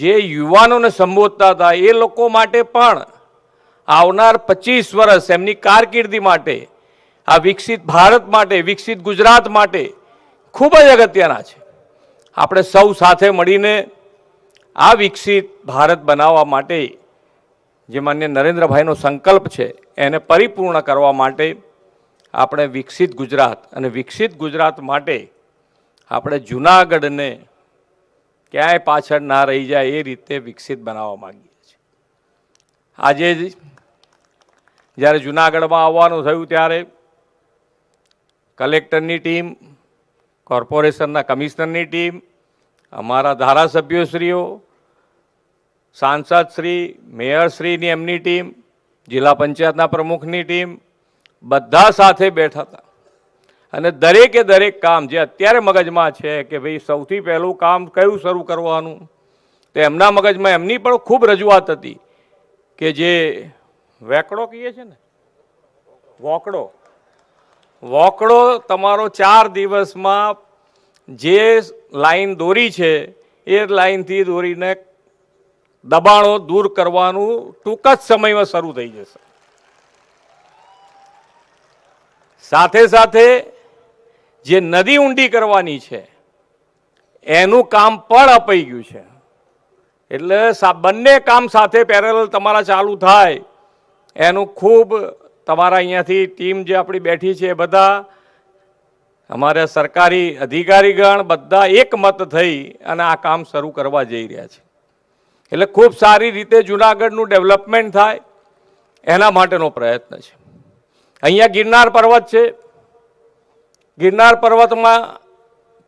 જે યુવાનોને સંબોધતા હતા એ લોકો માટે પણ આવનાર 25 વર્ષ એમની કારકિર્દી માટે, આ વિકસિત ભારત માટે, વિકસિત ગુજરાત માટે ખૂબ જ અગત્યના છે. આપણે સૌ સાથે મળીને આ વિકસિત ભારત બનાવવા માટે જે માન્ય નરેન્દ્રભાઈનો સંકલ્પ છે એને પરિપૂર્ણ કરવા માટે આપણે વિકસિત ગુજરાત અને વિકસિત ગુજરાત માટે આપણે જૂનાગઢને ક્યાંય પાછળ ના રહી જાય એ રીતે વિકસિત બનાવવા માંગીએ છીએ. આજે જ્યારે જૂનાગઢમાં આવવાનું થયું ત્યારે કલેક્ટરની ટીમ, કોર્પોરેશનના કમિશનરની ટીમ, અમારા ધારાસભ્યશ્રીઓ, સાંસદશ્રી, મેયરશ્રીની એમની ટીમ, જિલ્લા પંચાયતના પ્રમુખની ટીમ, બધા સાથે બેઠા હતા અને દરેકે દરેક કામ જે અત્યારે મગજમાં છે કે ભાઈ સૌથી પહેલું કામ કયું શરૂ કરવાનું, તો એમના મગજમાં એમની પણ ખૂબ રજૂઆત હતી કે જે વેકડો કહીએ છે ને, વોકડો તમારો 4 દિવસમાં જે લાઈન દોરી છે એ લાઈનથી દોરીને દબાણો દૂર કરવાનું ટૂંક જ સમયમાં શરૂ થઈ જશે. સાથે સાથે જે નદી ઊંડી કરવાની છે એનું કામ પણ અપાઈ ગયું છે. એટલે બંને કામ સાથે પેરેલલ તમારા ચાલુ થાય એનું ખૂબ તમારા અહીંયાથી ટીમ જે આપણી બેઠી છે એ બધા અમારા સરકારી અધિકારીગણ બધા એકમત થઈ અને આ કામ શરૂ કરવા જઈ રહ્યા છે. એટલે ખૂબ સારી રીતે જૂનાગઢનું ડેવલપમેન્ટ થાય એના માટેનો પ્રયત્ન છે. અહીંયા ગિરનાર પર્વત છે. ગિરનાર પર્વતમાં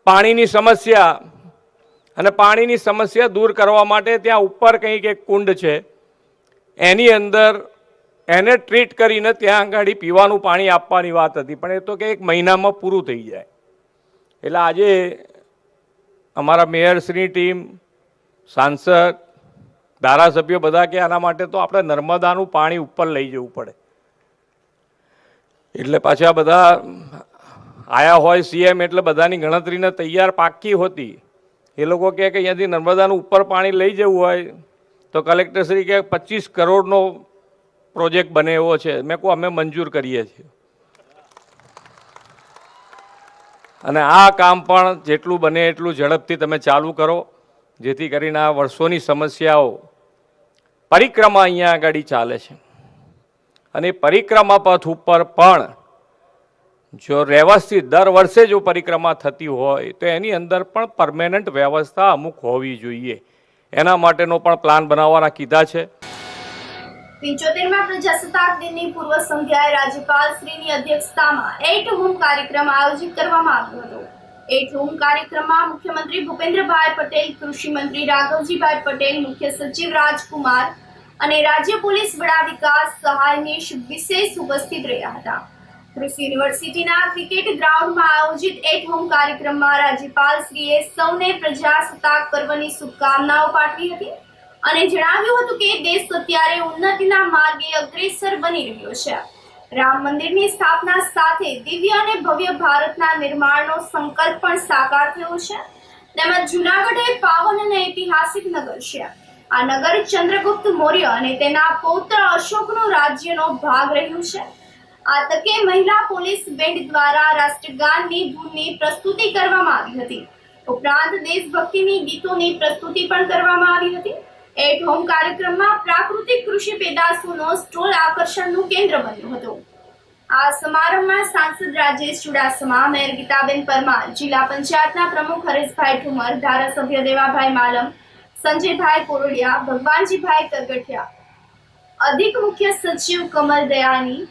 પાણીની સમસ્યા અને પાણીની સમસ્યા દૂર કરવા માટે ત્યાં ઉપર કંઈક એક કુંડ છે, એની અંદર એને ટ્રીટ કરીને ત્યાં આગળ પીવાનું પાણી આપવાની વાત હતી, પણ એ તો કે 1 મહિનામાં પૂરું થઈ જાય. એટલે આજે અમારા મેયરશ્રીની ટીમ, સાંસદ, ધારાસભ્યો બધા કે આના માટે તો આપણે નર્મદાનું પાણી ઉપર લઈ જવું પડે. એટલે પાછા બધા આયા હોય સીએમ, એટલે બધાની ગણતરીને તૈયાર પાકી હોતી. એ લોકો કહે કે અહીંયાથી નર્મદાનું ઉપર પાણી લઈ જવું હોય તો કલેક્ટરશ્રી કહે 25 કરોડનો પ્રોજેક્ટ બને એવો છે. મેં કહું અમે મંજૂર કરીએ છીએ. અને આ કામ પણ જેટલું બને એટલું ઝડપથી તમે ચાલુ કરો, જેથી કરીને આ વર્ષોની સમસ્યાઓ, પરિક્રમા અહીંયા આગળ ચાલે છે અને પરિક્રમા પથ ઉપર પણ જો વ્યવસ્થિત દર વર્ષે જો પરિક્રમા થતી હોય તો એની અંદર પણ પરમેનન્ટ વ્યવસ્થા અમુક હોવી જોઈએ. એના માટેનો પણ પ્લાન બનાવવાના કીધા છે. 75મા પ્રજાસત્તાક દિનની પૂર્વ સંધ્યાએ રાજ્યપાલ શ્રીની અધ્યક્ષતામાં એટ હોમ કાર્યક્રમ આયોજિત કરવામાં આવ્યો હતો. એટ હોમ કાર્યક્રમમાં મુખ્યમંત્રી ભૂપેન્દ્રભાઈ પટેલ, કૃષિ મંત્રી રાઘવજીભાઈ પટેલ, મુખ્ય સચિવ રાજકુમાર અને રાજ્ય પોલીસ વડા વિકાસ સહાયનીશ વિશેષ ઉપસ્થિત રહ્યા હતા. કૃષિ યુનિવર્સિટીના ક્રિકેટ ગ્રાઉન્ડમાં આયોજિત એટ હોમ કાર્યક્રમમાં રાજ્યપાલશ્રીએ સૌને પ્રજાસત્તાક પર્વની શુભકામનાઓ પાઠવી હતી અને જણાવ્યું હતું કે દેશ અત્યારે ઉન્નતિના માર્ગે અગ્રેસર બની રહ્યો છે. રામ મંદિરની સ્થાપના સાથે દિવ્ય અને ભવ્ય ભારતના નિર્માણનો સંકલ્પ પણ સાકાર થયો છે. તેમજ જૂનાગઢ એ પાવન અને ઐતિહાસિક નગર છે. આ નગર ચંદ્રગુપ્ત મૌર્ય અને તેના પૌત્ર અશોકનો રાજ્યનો ભાગ રહ્યું છે. આ તકે મહિલા પોલીસ બેન્ડ દ્વારા રાષ્ટ્રગાનની ધૂનની પ્રસ્તુતિ કરવામાં આવી હતી. ઉપરાંત દેશભક્તિની ગીતોની પ્રસ્તુતિ પણ કરવામાં આવી હતી. એટ હોમ કાર્યક્રમમાં પ્રાકૃતિક કૃષિ પેદાશોનો સ્ટોલ આકર્ષણનું કેન્દ્ર બન્યું હતું. આ સમારંભમાં સાંસદ રાજેશ ચુડાસમા, મેયર ગીતાબેન પરમાર, જિલ્લા પંચાયતના પ્રમુખ હરેશભાઈ ઠુમર, ધારાસભ્ય દેવાભાઈ માલમ, સંજયભાઈ કોરડિયા, ભગવાનજીભાઈ કરગઠિયા, અધિક મુખ્ય સચિવ કમલ દયાની,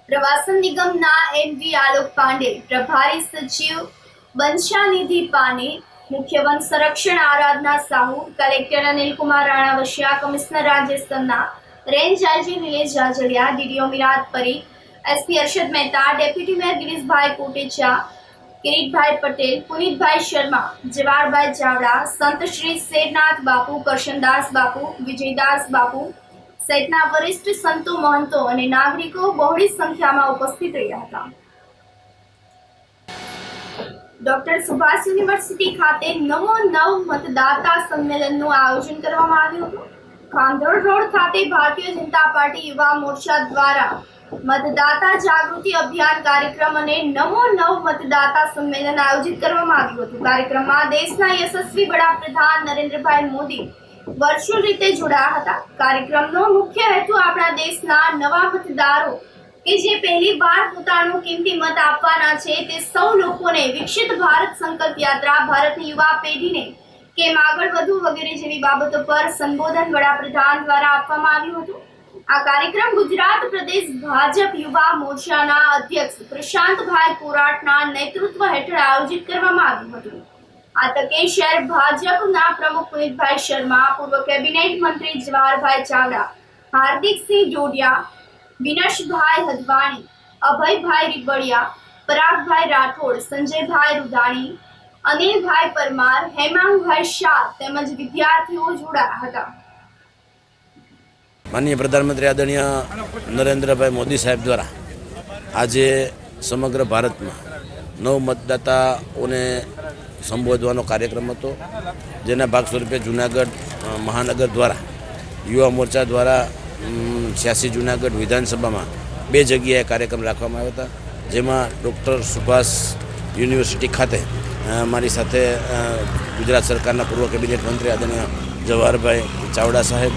પ્રવાસન નિગમના એમવી આલોક પાંડે, પ્રભારી સચિવ બંછાનિધિ પાને, મુખ્ય વન સંરક્ષણ Aradhana Sahu, collector Anilkumar Ranavasiya, commissioner Rajesh Tanna, range IG Nilesh Jajadiya, DDO Miraj Parikh, SP Arshad Mehta, deputy mayor Girishbhai Kotecha, Kiritbhai Patel, Punitbhai Sharma, Jawaharbhai Chavda, સંત શ્રી શેરનાથ બાપુ, કરશનદાસ બાપુ, વિજયદાસ બાપુ સહિતના વરિષ્ઠ સંતો, મહંતો અને નાગરિકો બહોળી સંખ્યામાં ઉપસ્થિત રહ્યા હતા. ડોક્ટર સુભાષ યુનિવર્સિટી ખાતે નમો નવ મતદાતા સંમેલનનું આયોજન કરવામાં આવ્યું હતું. ખાંધોળ રોડ ખાતે ભારતીય જનતા પાર્ટી યુવા મોરચા દ્વારા મતદાતા જાગૃતિ અભિયાન કાર્યક્રમ અને નમો નવ મતદાતા સંમેલન આયોજિત કરવામાં આવ્યું હતું. કાર્યક્રમમાં દેશના યશસ્વી વડાપ્રધાન નરેન્દ્રભાઈ મોદી વર્ચ્યુઅલ રીતે જોડાયા હતા. કાર્યક્રમનો મુખ્ય હેતુ આપણા દેશના નવા મતદારો કે જે પહેલી વાર પોતાનો કિંમતી મત આપવાના છે તે સૌ લોકોને વિકસિત ભારત સંકલ્પ યાત્રા, ભારતની યુવા પેઢીને કેમ આગળ વધવું વગેરે જેવી બાબતો પર સંબોધન વડાપ્રધાન દ્વારા આપવામાં આવ્યું હતું. આ કાર્યક્રમ ગુજરાત પ્રદેશ ભાજપ યુવા મોરચાના અધ્યક્ષ પ્રશાંતભાઈ કોરાટના નેતૃત્વ હેઠળ આયોજિત કરવામાં આવ્યું હતું. આ તકે શહેર ભાજપના પ્રમુખ પુનિતભાઈ શર્મા, પૂર્વ કેબિનેટ મંત્રી જવાહરભાઈ ચાવડા, હાર્દિકસિંહ જોડિયા, વિનશભાઈ હદવાણી, અભયભાઈ રીબડિયા, પરાગભાઈ રાઠોડ, સંજયભાઈ રૂદાણી, અનિલભાઈ પરમાર, હેમાંગભાઈ શાહ તેમજ વિદ્યાર્થીઓ જોડાયા હતા. માનનીય પ્રધાનમંત્રી આદરણીય નરેન્દ્રભાઈ મોદી સાહેબ દ્વારા આજે સમગ્ર ભારતમાં નવ મતદાતાઓને સંબોધવાનો કાર્યક્રમ હતો, જેના ભાગ સ્વરૂપે જૂનાગઢ મહાનગર દ્વારા યુવા મોરચા દ્વારા 86 જૂનાગઢ વિધાનસભામાં 2 જગ્યાએ કાર્યક્રમ રાખવામાં આવ્યા હતા, જેમાં ડૉક્ટર સુભાષ યુનિવર્સિટી ખાતે મારી સાથે ગુજરાત સરકારના પૂર્વ કેબિનેટ મંત્રી આદરણીય જવાહરભાઈ ચાવડા સાહેબ,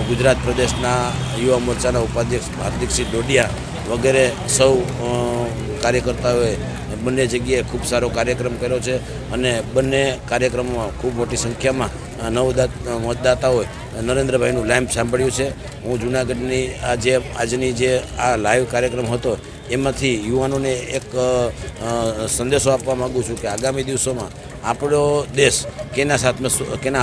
ગુજરાત પ્રદેશના યુવા મોરચાના ઉપાધ્યક્ષ હાર્દિકસિંહ ડોડિયા વગેરે સૌ કાર્યકર્તાઓએ બંને જગ્યાએ ખૂબ સારો કાર્યક્રમ કર્યો છે અને બંને કાર્યક્રમોમાં ખૂબ મોટી સંખ્યામાં મતદાતાઓએ નરેન્દ્રભાઈનું લાઈવ સાંભળ્યું છે. હું જૂનાગઢની આજની જે આ લાઈવ કાર્યક્રમ હતો એમાંથી યુવાનોને એક સંદેશો આપવા માગું છું કે આગામી દિવસોમાં આપણો દેશ કેના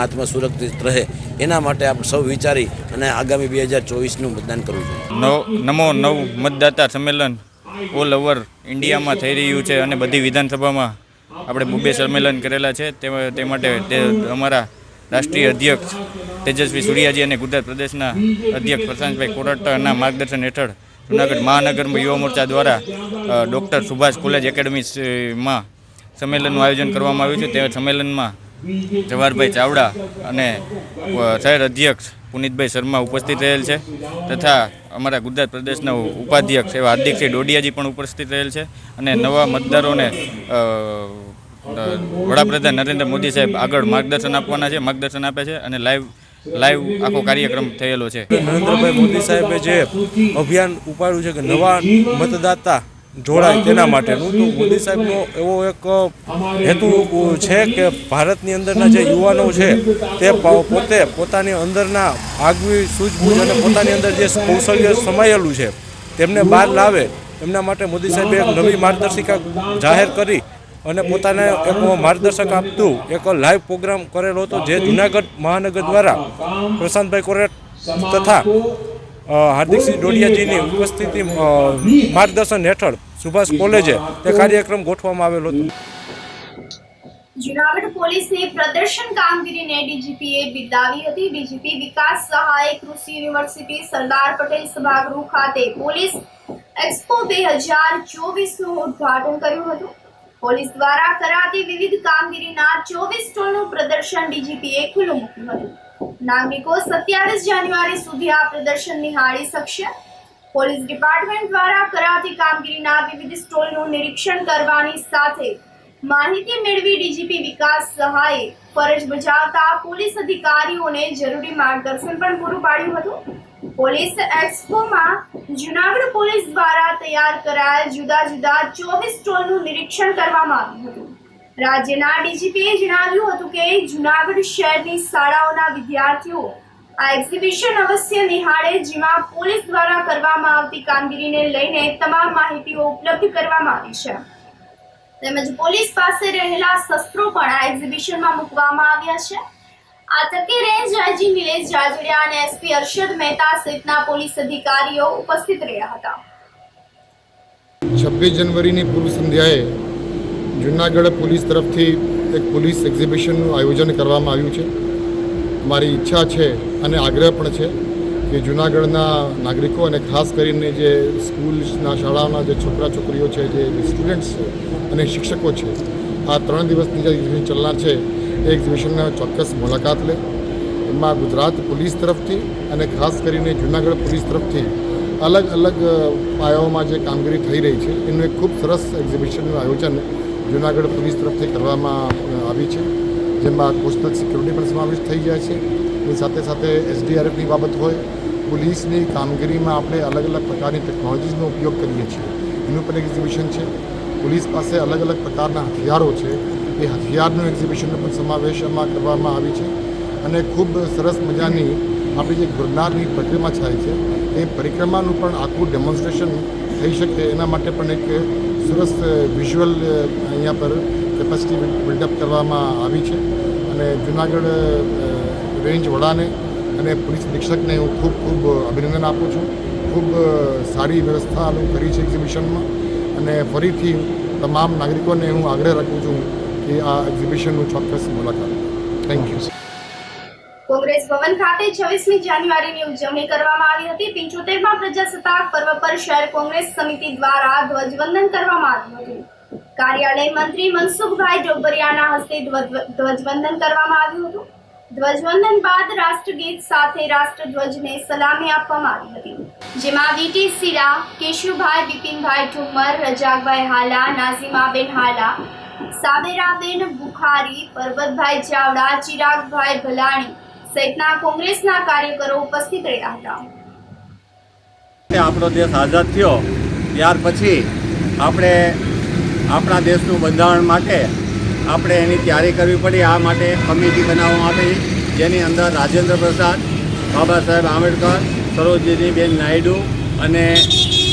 હાથમાં સુરક્ષિત રહે એના માટે આપણે સૌ વિચારી અને આગામી 2024નું મતદાન કરવું જોઈએ. નમો નવ મતદાતા સંમેલન ઓલ ઓવર ઇન્ડિયામાં થઈ રહ્યું છે અને બધી વિધાનસભામાં આપણે 2 સંમેલન કરેલા છે. તે માટે અમારા રાષ્ટ્રીય અધ્યક્ષ તેજસ્વી સૂર્યાજી અને ગુજરાત પ્રદેશના અધ્યક્ષ પ્રશાંતભાઈ કોરાટના માર્ગદર્શન હેઠળ જૂનાગઢ મહાનગરમાં યુવા મોરચા દ્વારા ડૉક્ટર સુભાષ કોલેજ એકેડમીમાં સંમેલનનું આયોજન કરવામાં આવ્યું છે. તે સંમેલનમાં જવાહરભાઈ ચાવડા અને શહેર અધ્યક્ષ પુનિતભાઈ શર્મા ઉપસ્થિત રહેલ છે તથા અમારા ગુજરાત પ્રદેશના ઉપાધ્યક્ષ એવા હાર્દિકસિંહ ડોડિયાજી પણ ઉપસ્થિત રહેલ છે અને નવા મતદારોને વડાપ્રધાન નરેન્દ્ર મોદી સાહેબ આગળ માર્ગદર્શન આપે છે અને લાઈવ આખો કાર્યક્રમ થયેલો છે. નરેન્દ્રભાઈ મોદી સાહેબે જે અભિયાન ઉપાડ્યું છે કે નવા મતદાતા જોડાય તેના માટેનું, તો મોદી સાહેબનો એવો એક હેતુ છે કે ભારતની અંદરના જે યુવાનો છે તે પોતે પોતાની અંદરના આગવી સૂઝબૂઝ અને પોતાની અંદર જે કૌશલ્ય સમાયેલું છે તેમને બહાર લાવે, એમના માટે મોદી સાહેબે એક નવી માર્ગદર્શિકા જાહેર કરી અને પોતાને એક માર્ગદર્શક આપતું એક લાઈવ પ્રોગ્રામ કરેલો હતો, જે જૂનાગઢ મહાનગર દ્વારા પ્રશાંતભાઈ કોરેટ તથા હાર્દિકસિંહ ડોડિયાજીની ઉપસ્થિતિ માર્ગદર્શન હેઠળ સુભાષ કોલેજે તે કાર્યક્રમ ગોઠવવામાં આવેલો હતો. જૂનાગઢ પોલીસની પ્રદર્શન કામગીરીને ડીજીપીએ બિરદાવી હતી. ડીજીપી વિકાસ સહાય કૃષિ યુનિવર્સિટી સરદાર પટેલ સભાગૃહ ખાતે પોલીસ એક્સપો 2024નું ઉદ્ઘાટન કર્યું હતું. પોલીસ દ્વારા કરાતી વિવિધ કામગીરીના 24 સ્ટોલનું પ્રદર્શન ડીજીપીએ ખુલ્લું મૂક્યું હતું. નાગરિકો 27 જાન્યુઆરી સુધી આ પ્રદર્શન નિહાળી શકશે. પોલીસ ડિપાર્ટમેન્ટ દ્વારા કરાતી કામગીરીના વિવિધ સ્ટોલનું નિરીક્ષણ કરવાની સાથે માહિતી મેળવી ડીજીપી વિકાસ સહાયે ફરજ બજાવતા પોલીસ અધિકારીઓને જરૂરી માર્ગદર્શન પણ પૂરું પાડ્યું હતું. પોલીસ એક્સપોમાં જૂનાગઢ પોલીસ દ્વારા તૈયાર કરાયેલ જુદા જુદા 24 સ્ટોલનું નિરીક્ષણ કરવામાં આવ્યું હતું. રાજ્યના ડીજીપીએ જણાવ્યું હતું કે જૂનાગઢ શહેરની શાળાઓના વિદ્યાર્થીઓ આ એક્ઝિબિશન અવશ્ય નિહાળે, જેમાં પોલીસ દ્વારા કરવામાં આવતી કામગીરીને લઈને તમામ માહિતીઓ ઉપલબ્ધ કરવામાં આવી છે. તેમજ પોલીસ પાસે રહેલા શસ્ત્રો પણ આ એક્ઝિબિશનમાં મૂકવામાં આવ્યા છે. આ તકે રેન્જ આઈજી નિલેશ જાજડિયા અને એસપી અરશદ મહેતા સહિતના પોલીસ અધિકારીઓ ઉપસ્થિત રહ્યા હતા. 26 જનવરીની પૂર્વ સંધ્યાએ જૂનાગઢ પોલીસ તરફથી એક પોલીસ એક્ઝિબિશનનું આયોજન કરવામાં આવ્યું છે. મારી ઈચ્છા છે અને આગ્રહ પણ છે કે જૂનાગઢના નાગરિકો અને ખાસ કરીને જે સ્કૂલ્સના શાળાના જે છોકરા છોકરીઓ છે, જે સ્ટુડન્ટ્સ છે અને શિક્ષકો છે, આ 3 દિવસની જે એક્ઝિબિશન ચાલનાર છે એ એક્ઝિબિશનના ચોક્કસ મુલાકાત લે. એમાં ગુજરાત પોલીસ તરફથી અને ખાસ કરીને જૂનાગઢ પોલીસ તરફથી અલગ અલગ પાયાઓમાં જે કામગીરી થઈ રહી છે એનું એક ખૂબ સરસ એક્ઝિબિશનનું આયોજન જૂનાગઢ પોલીસ તરફથી કરવામાં આવી છે, જેમાં કોસ્ટલ સિક્યુરિટી પણ સમાવેશ થઈ જાય છે. એની સાથે સાથે એસડીઆરએફની બાબત હોય, પોલીસની કામગીરીમાં આપણે અલગ અલગ પ્રકારની ટેકનોલોજીનો ઉપયોગ કરીએ છીએ એનું પણ એક્ઝિબિશન છે. પોલીસ પાસે અલગ અલગ પ્રકારના હથિયારો છે, એ હથિયારનું એક્ઝિબિશનનો પણ સમાવેશ એમાં કરવામાં આવી છે. અને ખૂબ સરસ મજાની આપણી જે ગુરનારની પરિક્રમા થાય છે એ એ પરિક્રમાનું પણ આખું ડેમોન્સ્ટ્રેશન થઈ શકે એના માટે પણ એક સરસ વિઝ્યુઅલ અહીંયા પર કેપેસિટી બિલ્ડઅપ કરવામાં આવી છે. અને જુનાગઢ રેન્જ વડાને અને પોલીસ અધિક્ષકને હું ખૂબ ખૂબ અભિનંદન આપું છું. ખૂબ સારી વ્યવસ્થા કરી છે એક્ઝિબિશનમાં. અને ફરીથી તમામ નાગરિકોને હું આગ્રહ રાખું છું કે આ એક્ઝિબિશનનું ચોક્કસ મુલાકાત. Thank you. કોંગ્રેસ ભવન ખાતે 26મી જાન્યુઆરીની ઉજવણી કરવામાં આવી હતી. 75મા પ્રજાસત્તાક પર્વ પર શહેર કોંગ્રેસ સમિતિ દ્વારા ધ્વજવંદન કરવામાં આવ્યું હતું. કાર્યાલય મંત્રી મનસુખભાઈ ડોબરિયાના હસ્તે ધ્વજવંદન કરવામાં આવ્યું હતું. ધ્વજવંદન બાદ રાષ્ટ્રગીત સાથે રાષ્ટ્રધ્વજને સલામી આપવામાં આવી હતી, જેમાં વીટી સિરા, કેશુભાઈ બિપિનભાઈ ઠુમ્મર, રજાકભાઈ હાલા, નાઝીમાબેન હાલા, સાબેરાબેન બુખારી, પરબતભાઈ ચાવડા, ચિરાગભાઈ ભલાણી સહિતના કોંગ્રેસના કાર્યકરો ઉપસ્થિત રહ્યા હતા. આપણો દેશ આઝાદ થયો ત્યાર પછી આપણે આપણા દેશનું બંધારણ માટે આપણે એની તૈયારી કરવી પડી. આ માટે કમિટી બનાવવામાં આવી, જેની અંદર રાજેન્દ્ર પ્રસાદ, બાબા સાહેબ આંબેડકર, સરોજિનીબેન નાયડુ અને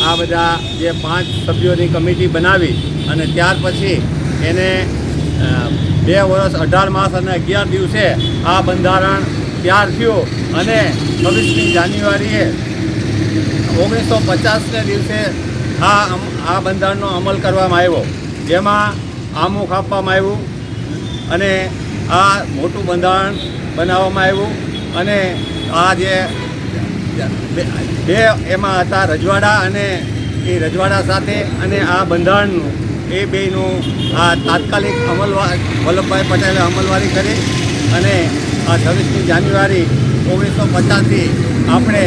આ બધા જે 5 સભ્યોની કમિટી બનાવી અને ત્યાર પછી એને 2 વર્ષ 18 માસ અને 11 દિવસે આ બંધારણ તૈયાર થયું. અને 26મી જાન્યુઆરીએ 1950ને દિવસે આ બંધારણનો અમલ કરવામાં આવ્યો, જેમાં આમુખ આપવામાં આવ્યું અને આ મોટું બંધારણ બનાવવામાં આવ્યું. અને આ જે 2 એમાં હતા રજવાડા, અને એ રજવાડા સાથે અને આ બંધારણનું એ બેનું આ તાત્કાલિક વલ્લભભાઈ પટેલે અમલવારી કરી. અને આ 26મી જાન્યુઆરી 1950થી આપણે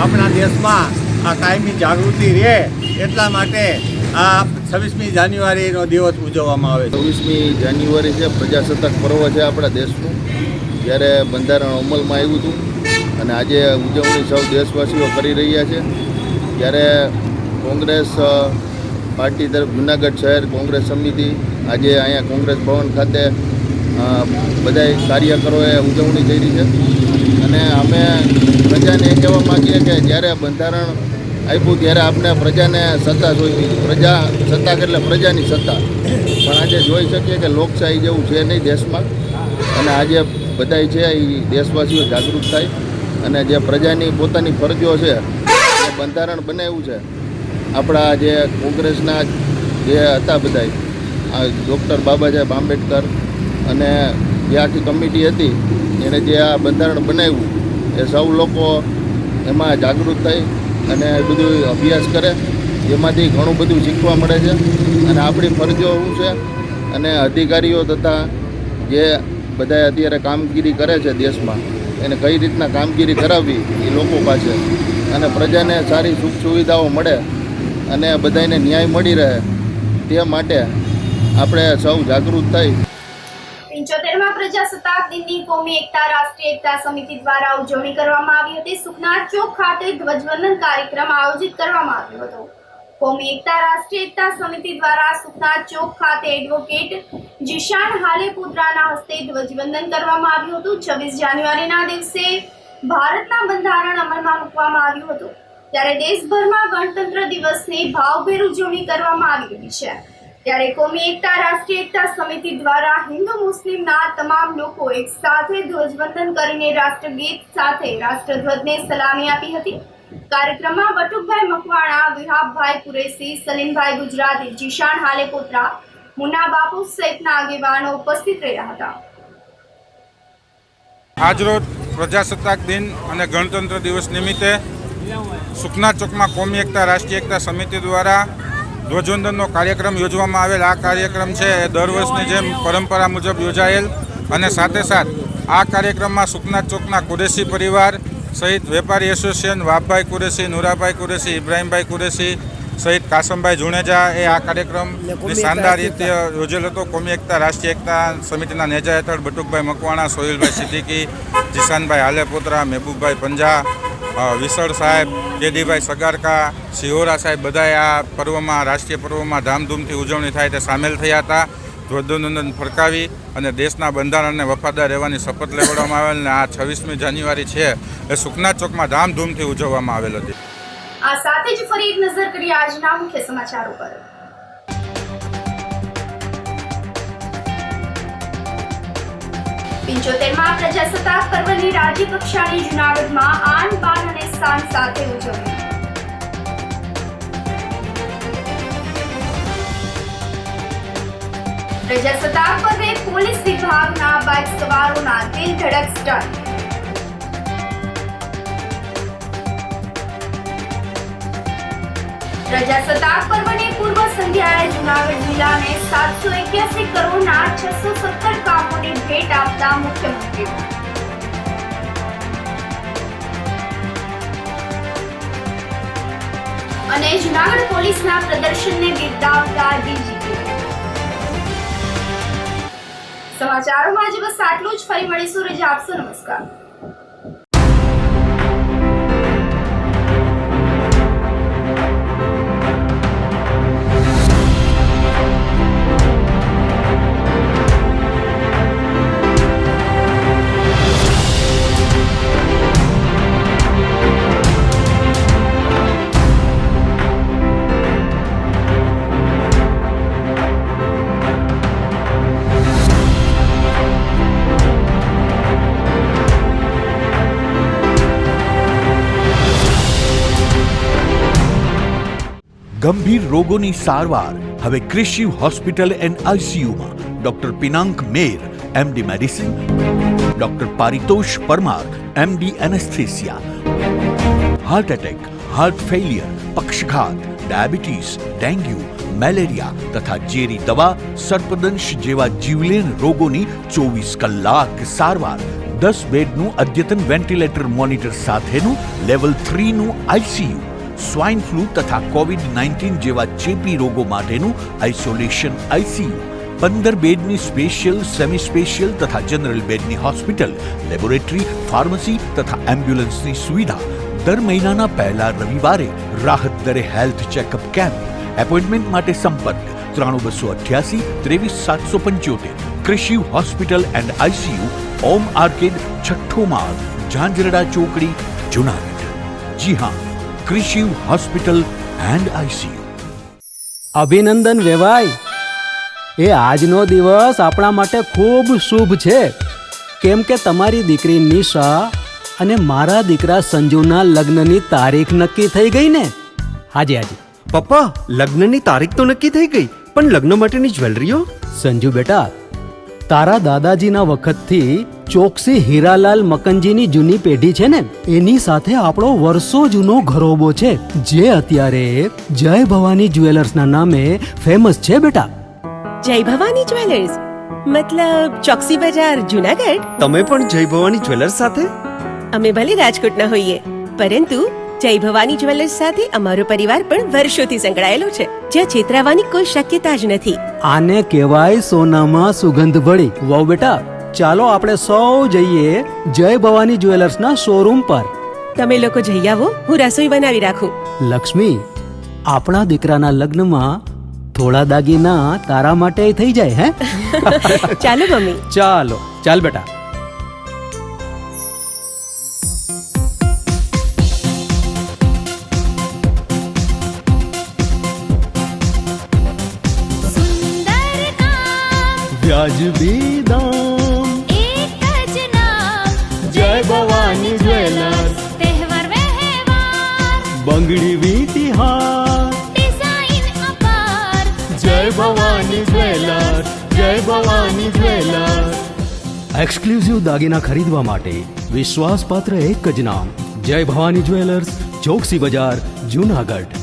આપણા દેશમાં આ કાયમી જાગૃતિ રહે એટલા માટે આ 26મી જાન્યુઆરીનો દિવસ ઉજવવામાં આવે છે. 26મી જાન્યુઆરી છે, પ્રજાસત્તાક પર્વ છે આપણા દેશનું, જ્યારે બંધારણ અમલમાં આવ્યું હતું. અને આજે ઉજવણી સૌ દેશવાસીઓ કરી રહ્યા છે. ત્યારે કોંગ્રેસ પાર્ટી તરફ જુનાગઢ શહેર કોંગ્રેસ સમિતિ આજે અહીંયા કોંગ્રેસ ભવન ખાતે બધા કાર્યકરોએ ઉજવણી કરી છે. અને અમે પ્રજાને એ કહેવા માગીએ કે જ્યારે બંધારણ આપ્યું ત્યારે આપણે પ્રજાને સત્તા જોઈતી, પ્રજા સત્તા એટલે પ્રજાની સત્તા. પણ આજે જોઈ શકીએ કે લોકશાહી જેવું છે નહીં દેશમાં. અને આજે બધાય છે એ દેશવાસીઓ જાગૃત થાય અને જે પ્રજાની પોતાની ફરજો છે એ બંધારણ બનાવ્યું છે. આપણા જે કોંગ્રેસના જે હતા બધાય ડૉક્ટર બાબા સાહેબ આંબેડકર અને જે આખી કમિટી હતી એણે જે આ બંધારણ બનાવ્યું એ સૌ લોકો એમાં જાગૃત થઈ અને બધું અભ્યાસ કરે, જેમાંથી ઘણું બધું શીખવા મળે છે. અને આપણી ફરજો શું છે અને અધિકારીઓ તથા જે બધા અત્યારે કામગીરી કરે છે દેશમાં એને કઈ રીતના કામગીરી કરાવવી એ લોકો પાસે, અને પ્રજાને સારી સુખ સુવિધાઓ મળે અને બધાને ન્યાય મળી રહે તે માટે આપણે સૌ જાગૃત થઈ 75મા પ્રજાસત્તાક દિનની કોમી એકતા રાષ્ટ્રીય એકતા સમિતિ દ્વારા ઉજવણી કરવામાં આવી હતી. સુખનાથ ચોક ખાતે ધ્વજવંદન કાર્યક્રમ આયોજિત કરવામાં આવ્યો હતો. કોમી એકતા રાષ્ટ્રીય એકતા સમિતિ દ્વારા સુખનાથ ચોક ખાતે એડવોકેટ જીશાન હાલેપુત્રાના હસ્તે ધ્વજવંદન કરવામાં આવ્યું હતું. 26 જાન્યુઆરીના દિવસે ભારતના બંધારણ અમલમાં મૂકવામાં આવ્યું હતું. ત્યારે દેશભરમાં ગણતંત્ર દિવસની ભાવભેર ઉજવણી કરવામાં આવી રહી છે. ત્યારે કોમી એકતા રાષ્ટ્રીય એકતા સમિતિ દ્વારા હિન્દુ મુસ્લિમના તમામ લોકો એક સાથે ધ્વજવંદન કરીને રાષ્ટ્રગીત સાથે રાષ્ટ્રધ્વજને સલામી આપી હતી. કાર્યક્રમમાં બટુકભાઈ મકવાણા, વિહાબભાઈ કુરેશી, સલીમભાઈ ગુજરાતી, જીશાન હાલેપુત્રા, મુન્ના બાપુ સહિતના આગેવાનો ઉપસ્થિત રહ્યા હતા. આજરોજ પ્રજાસત્તાક દિન અને ગણતંત્ર દિવસ નિમિત્તે સુખનાથ ચોકમાં કોમી એકતા રાષ્ટ્રીય એકતા સમિતિ દ્વારા ધ્વજવંદનનો કાર્યક્રમ યોજવામાં આવેલ. આ કાર્યક્રમ છે એ દર વર્ષની જેમ પરંપરા મુજબ યોજાયેલ. અને સાથે સાથ આ કાર્યક્રમમાં સુખનાથ ચોકના કુરેશી પરિવાર સહિત વેપારી એસોસિએશન, વાબભાઈ કુરેશી, નુરાભાઈ કુરેશી, ઇબ્રાહીમભાઈ કુરેશી સહિત કાસમભાઈ જુણેજા એ આ કાર્યક્રમની શાનદાર રીતે યોજેલ હતો. કોમી એકતા રાષ્ટ્રીય એકતા સમિતિના નેજા હેઠળ બટુકભાઈ મકવાણા, સોહિલભાઈ સિદ્દીકી, જીશાનભાઈ હાલેપુત્રા, મહેબૂબભાઈ પંજા, વિસળ સાહેબ, કેદીભાઈ સગારકા, સિહોરા સાહેબ બધાએ આ પર્વમાં, રાષ્ટ્રીય પર્વમાં ધામધૂમથી ઉજવણી થાય તે સામેલ થયા હતા. ધ્વજવંદન ફરકાવી અને દેશના બંધારણને વફાદાર રહેવાની શપથ લેવડાવવામાં આવેલ. અને આ 26મી જાન્યુઆરી છે એ સુખનાથ ચોકમાં ધામધૂમથી ઉજવવામાં આવેલ હતી. આ સાથે જ ફરી એક નજર કરીએ આજના મુખ્ય સમાચારો પર. પંચોતેરમાં પ્રજાસત્તાક પર્વની રાજ્ય કક્ષાની જૂનાગઢમાં આન બાન અને શાન સાથે ઉજવણી. પ્રજાસત્તાક પર્વે પોલીસ વિભાગના બાઇક સવારોના દિલ ધડક સ્ટન્ટ. પ્રજાસત્તાક પર્વની પૂર્વ સંધ્યાએ જૂનાગઢ જિલ્લાને 781 કરોડના 617 કામોની ભેટ આપતા મુખ્યમંત્રી. અને જૂનાગઢ પોલીસના પ્રદર્શનને બિરદાવતા ડીજીપી. સમાચારોમાં આજે બસ આટલું જ. ફરી મળીશું. રજા આપશો. નમસ્કાર. ગંભીર રોગોની સારવાર હવે ક્રિશિવ હોસ્પિટલ એન્ડ આઈસીયુમાં doctor Pinank Mer MD medicine, doctor Paritosh Parmar MD anaesthesia, heart attack, heart failure, પક્ષઘાત, ડાયાબિટીસ, ડેન્ગ્યુ, મેલેરિયા તથા ઝેરી દવા, સર્પદંશ જેવા જીવલેણ રોગોની 24 કલાક સારવાર. 10 બેડનું અદ્યતન વેન્ટિલેટર મોનિટર સાથેનું લેવલ 3નું આઈસીયુ, સ્વાઇન ફ્લૂ તથા કોવિડ-19 જેવા ચેપી રોગો માટેનું આઇસોલેશન આઈસીયુ, 15 બેડની સ્પેશિયલ, સેમી સ્પેશિયલ તથા જનરલ બેડની હોસ્પિટલ, લેબોરેટરી, ફાર્મસી તથા એમ્બ્યુલન્સની સુવિધા. દર મહિનાના પહેલા રવિવારે રાહત દરે હેલ્થ ચેકઅપ કેમ્પ. એપોઇન્ટમેન્ટ માટે સંપર્ક 9288 23775. Krishiv hospital and ICU, Om arcade, છઠ્ઠો માળ, ઝાંઝરડા ચોકડી, જૂનાગઢ. જી હા, ક્રિશિવ હોસ્પિટલ એન્ડ આઈસીયુ. અભિનંદન વેવાય. એ આજનો દિવસ આપણા માટે ખૂબ શુભ છે, કેમ કે તમારી દીકરી નિશા અને મારા દીકરા સંજુના લગ્નની તારીખ નક્કી થઈ ગઈ ને. હાજી હાજી પપ્પા, લગ્નની તારીખ તો નક્કી થઈ ગઈ, પણ લગ્ન માટેની જ્વેલરીઓ? સંજુ બેટા, તારા દાદાજીના વખતથી ચોકસી હીરાલાલ મકનજીની જૂની પેઢી છે ને, એની સાથે આપણો વર્ષો જૂનો ઘરોબો છે, જે અત્યારે જય ભવાની જ્વેલર્સના નામે ફેમસ છે બેટા. જય ભવાની જ્વેલર્સ મતલબ ચોકસી બજાર, જૂનાગઢ? તમે પણ જય ભવાની જ્વેલર્સ સાથે? અમે ભલે રાજકોટના હોઈએ, પરંતુ જય ભવાની જ્વેલર્સ સાથે અમારો પરિવાર પણ વર્ષોથી સંકળાયેલો છે, જ્યાં છેતરાવાની કોઈ શક્યતા જ નથી. આને કહેવાય સોનામાં સુગંધ ભળી. વહુ બેટા, ચાલો આપણે સૌ જઈએ જય ભવાની જ્વેલર્સના શોરૂમ પર. તમે લોકો જઈ આવો, હું રસોઈ બનાવી રાખું. લક્ષ્મી, આપણા દીકરાના લગ્નમાં થોડા દાગીના તારા માટે થઈ જાય. હે ચાલો મમ્મી. ચાલો ચાલ બેટા. વ્યાજબી દામ, એક જ નામ, જય ભવાની જ્વેલર્સ. તહેવાર વ્યવહાર, બંગડી વીંટી હાર, ડિઝાઇન અપાર, જય ભવાની જ્વેલર્સ, જય ભવાની જ્વેલર્સ. એક્સક્લુઝિવ દાગીના ખરીદવા માટે વિશ્વાસપાત્ર એક જ નામ, જય ભવાની જ્વેલર્સ, ચોકસી બજાર, જૂનાગઢ.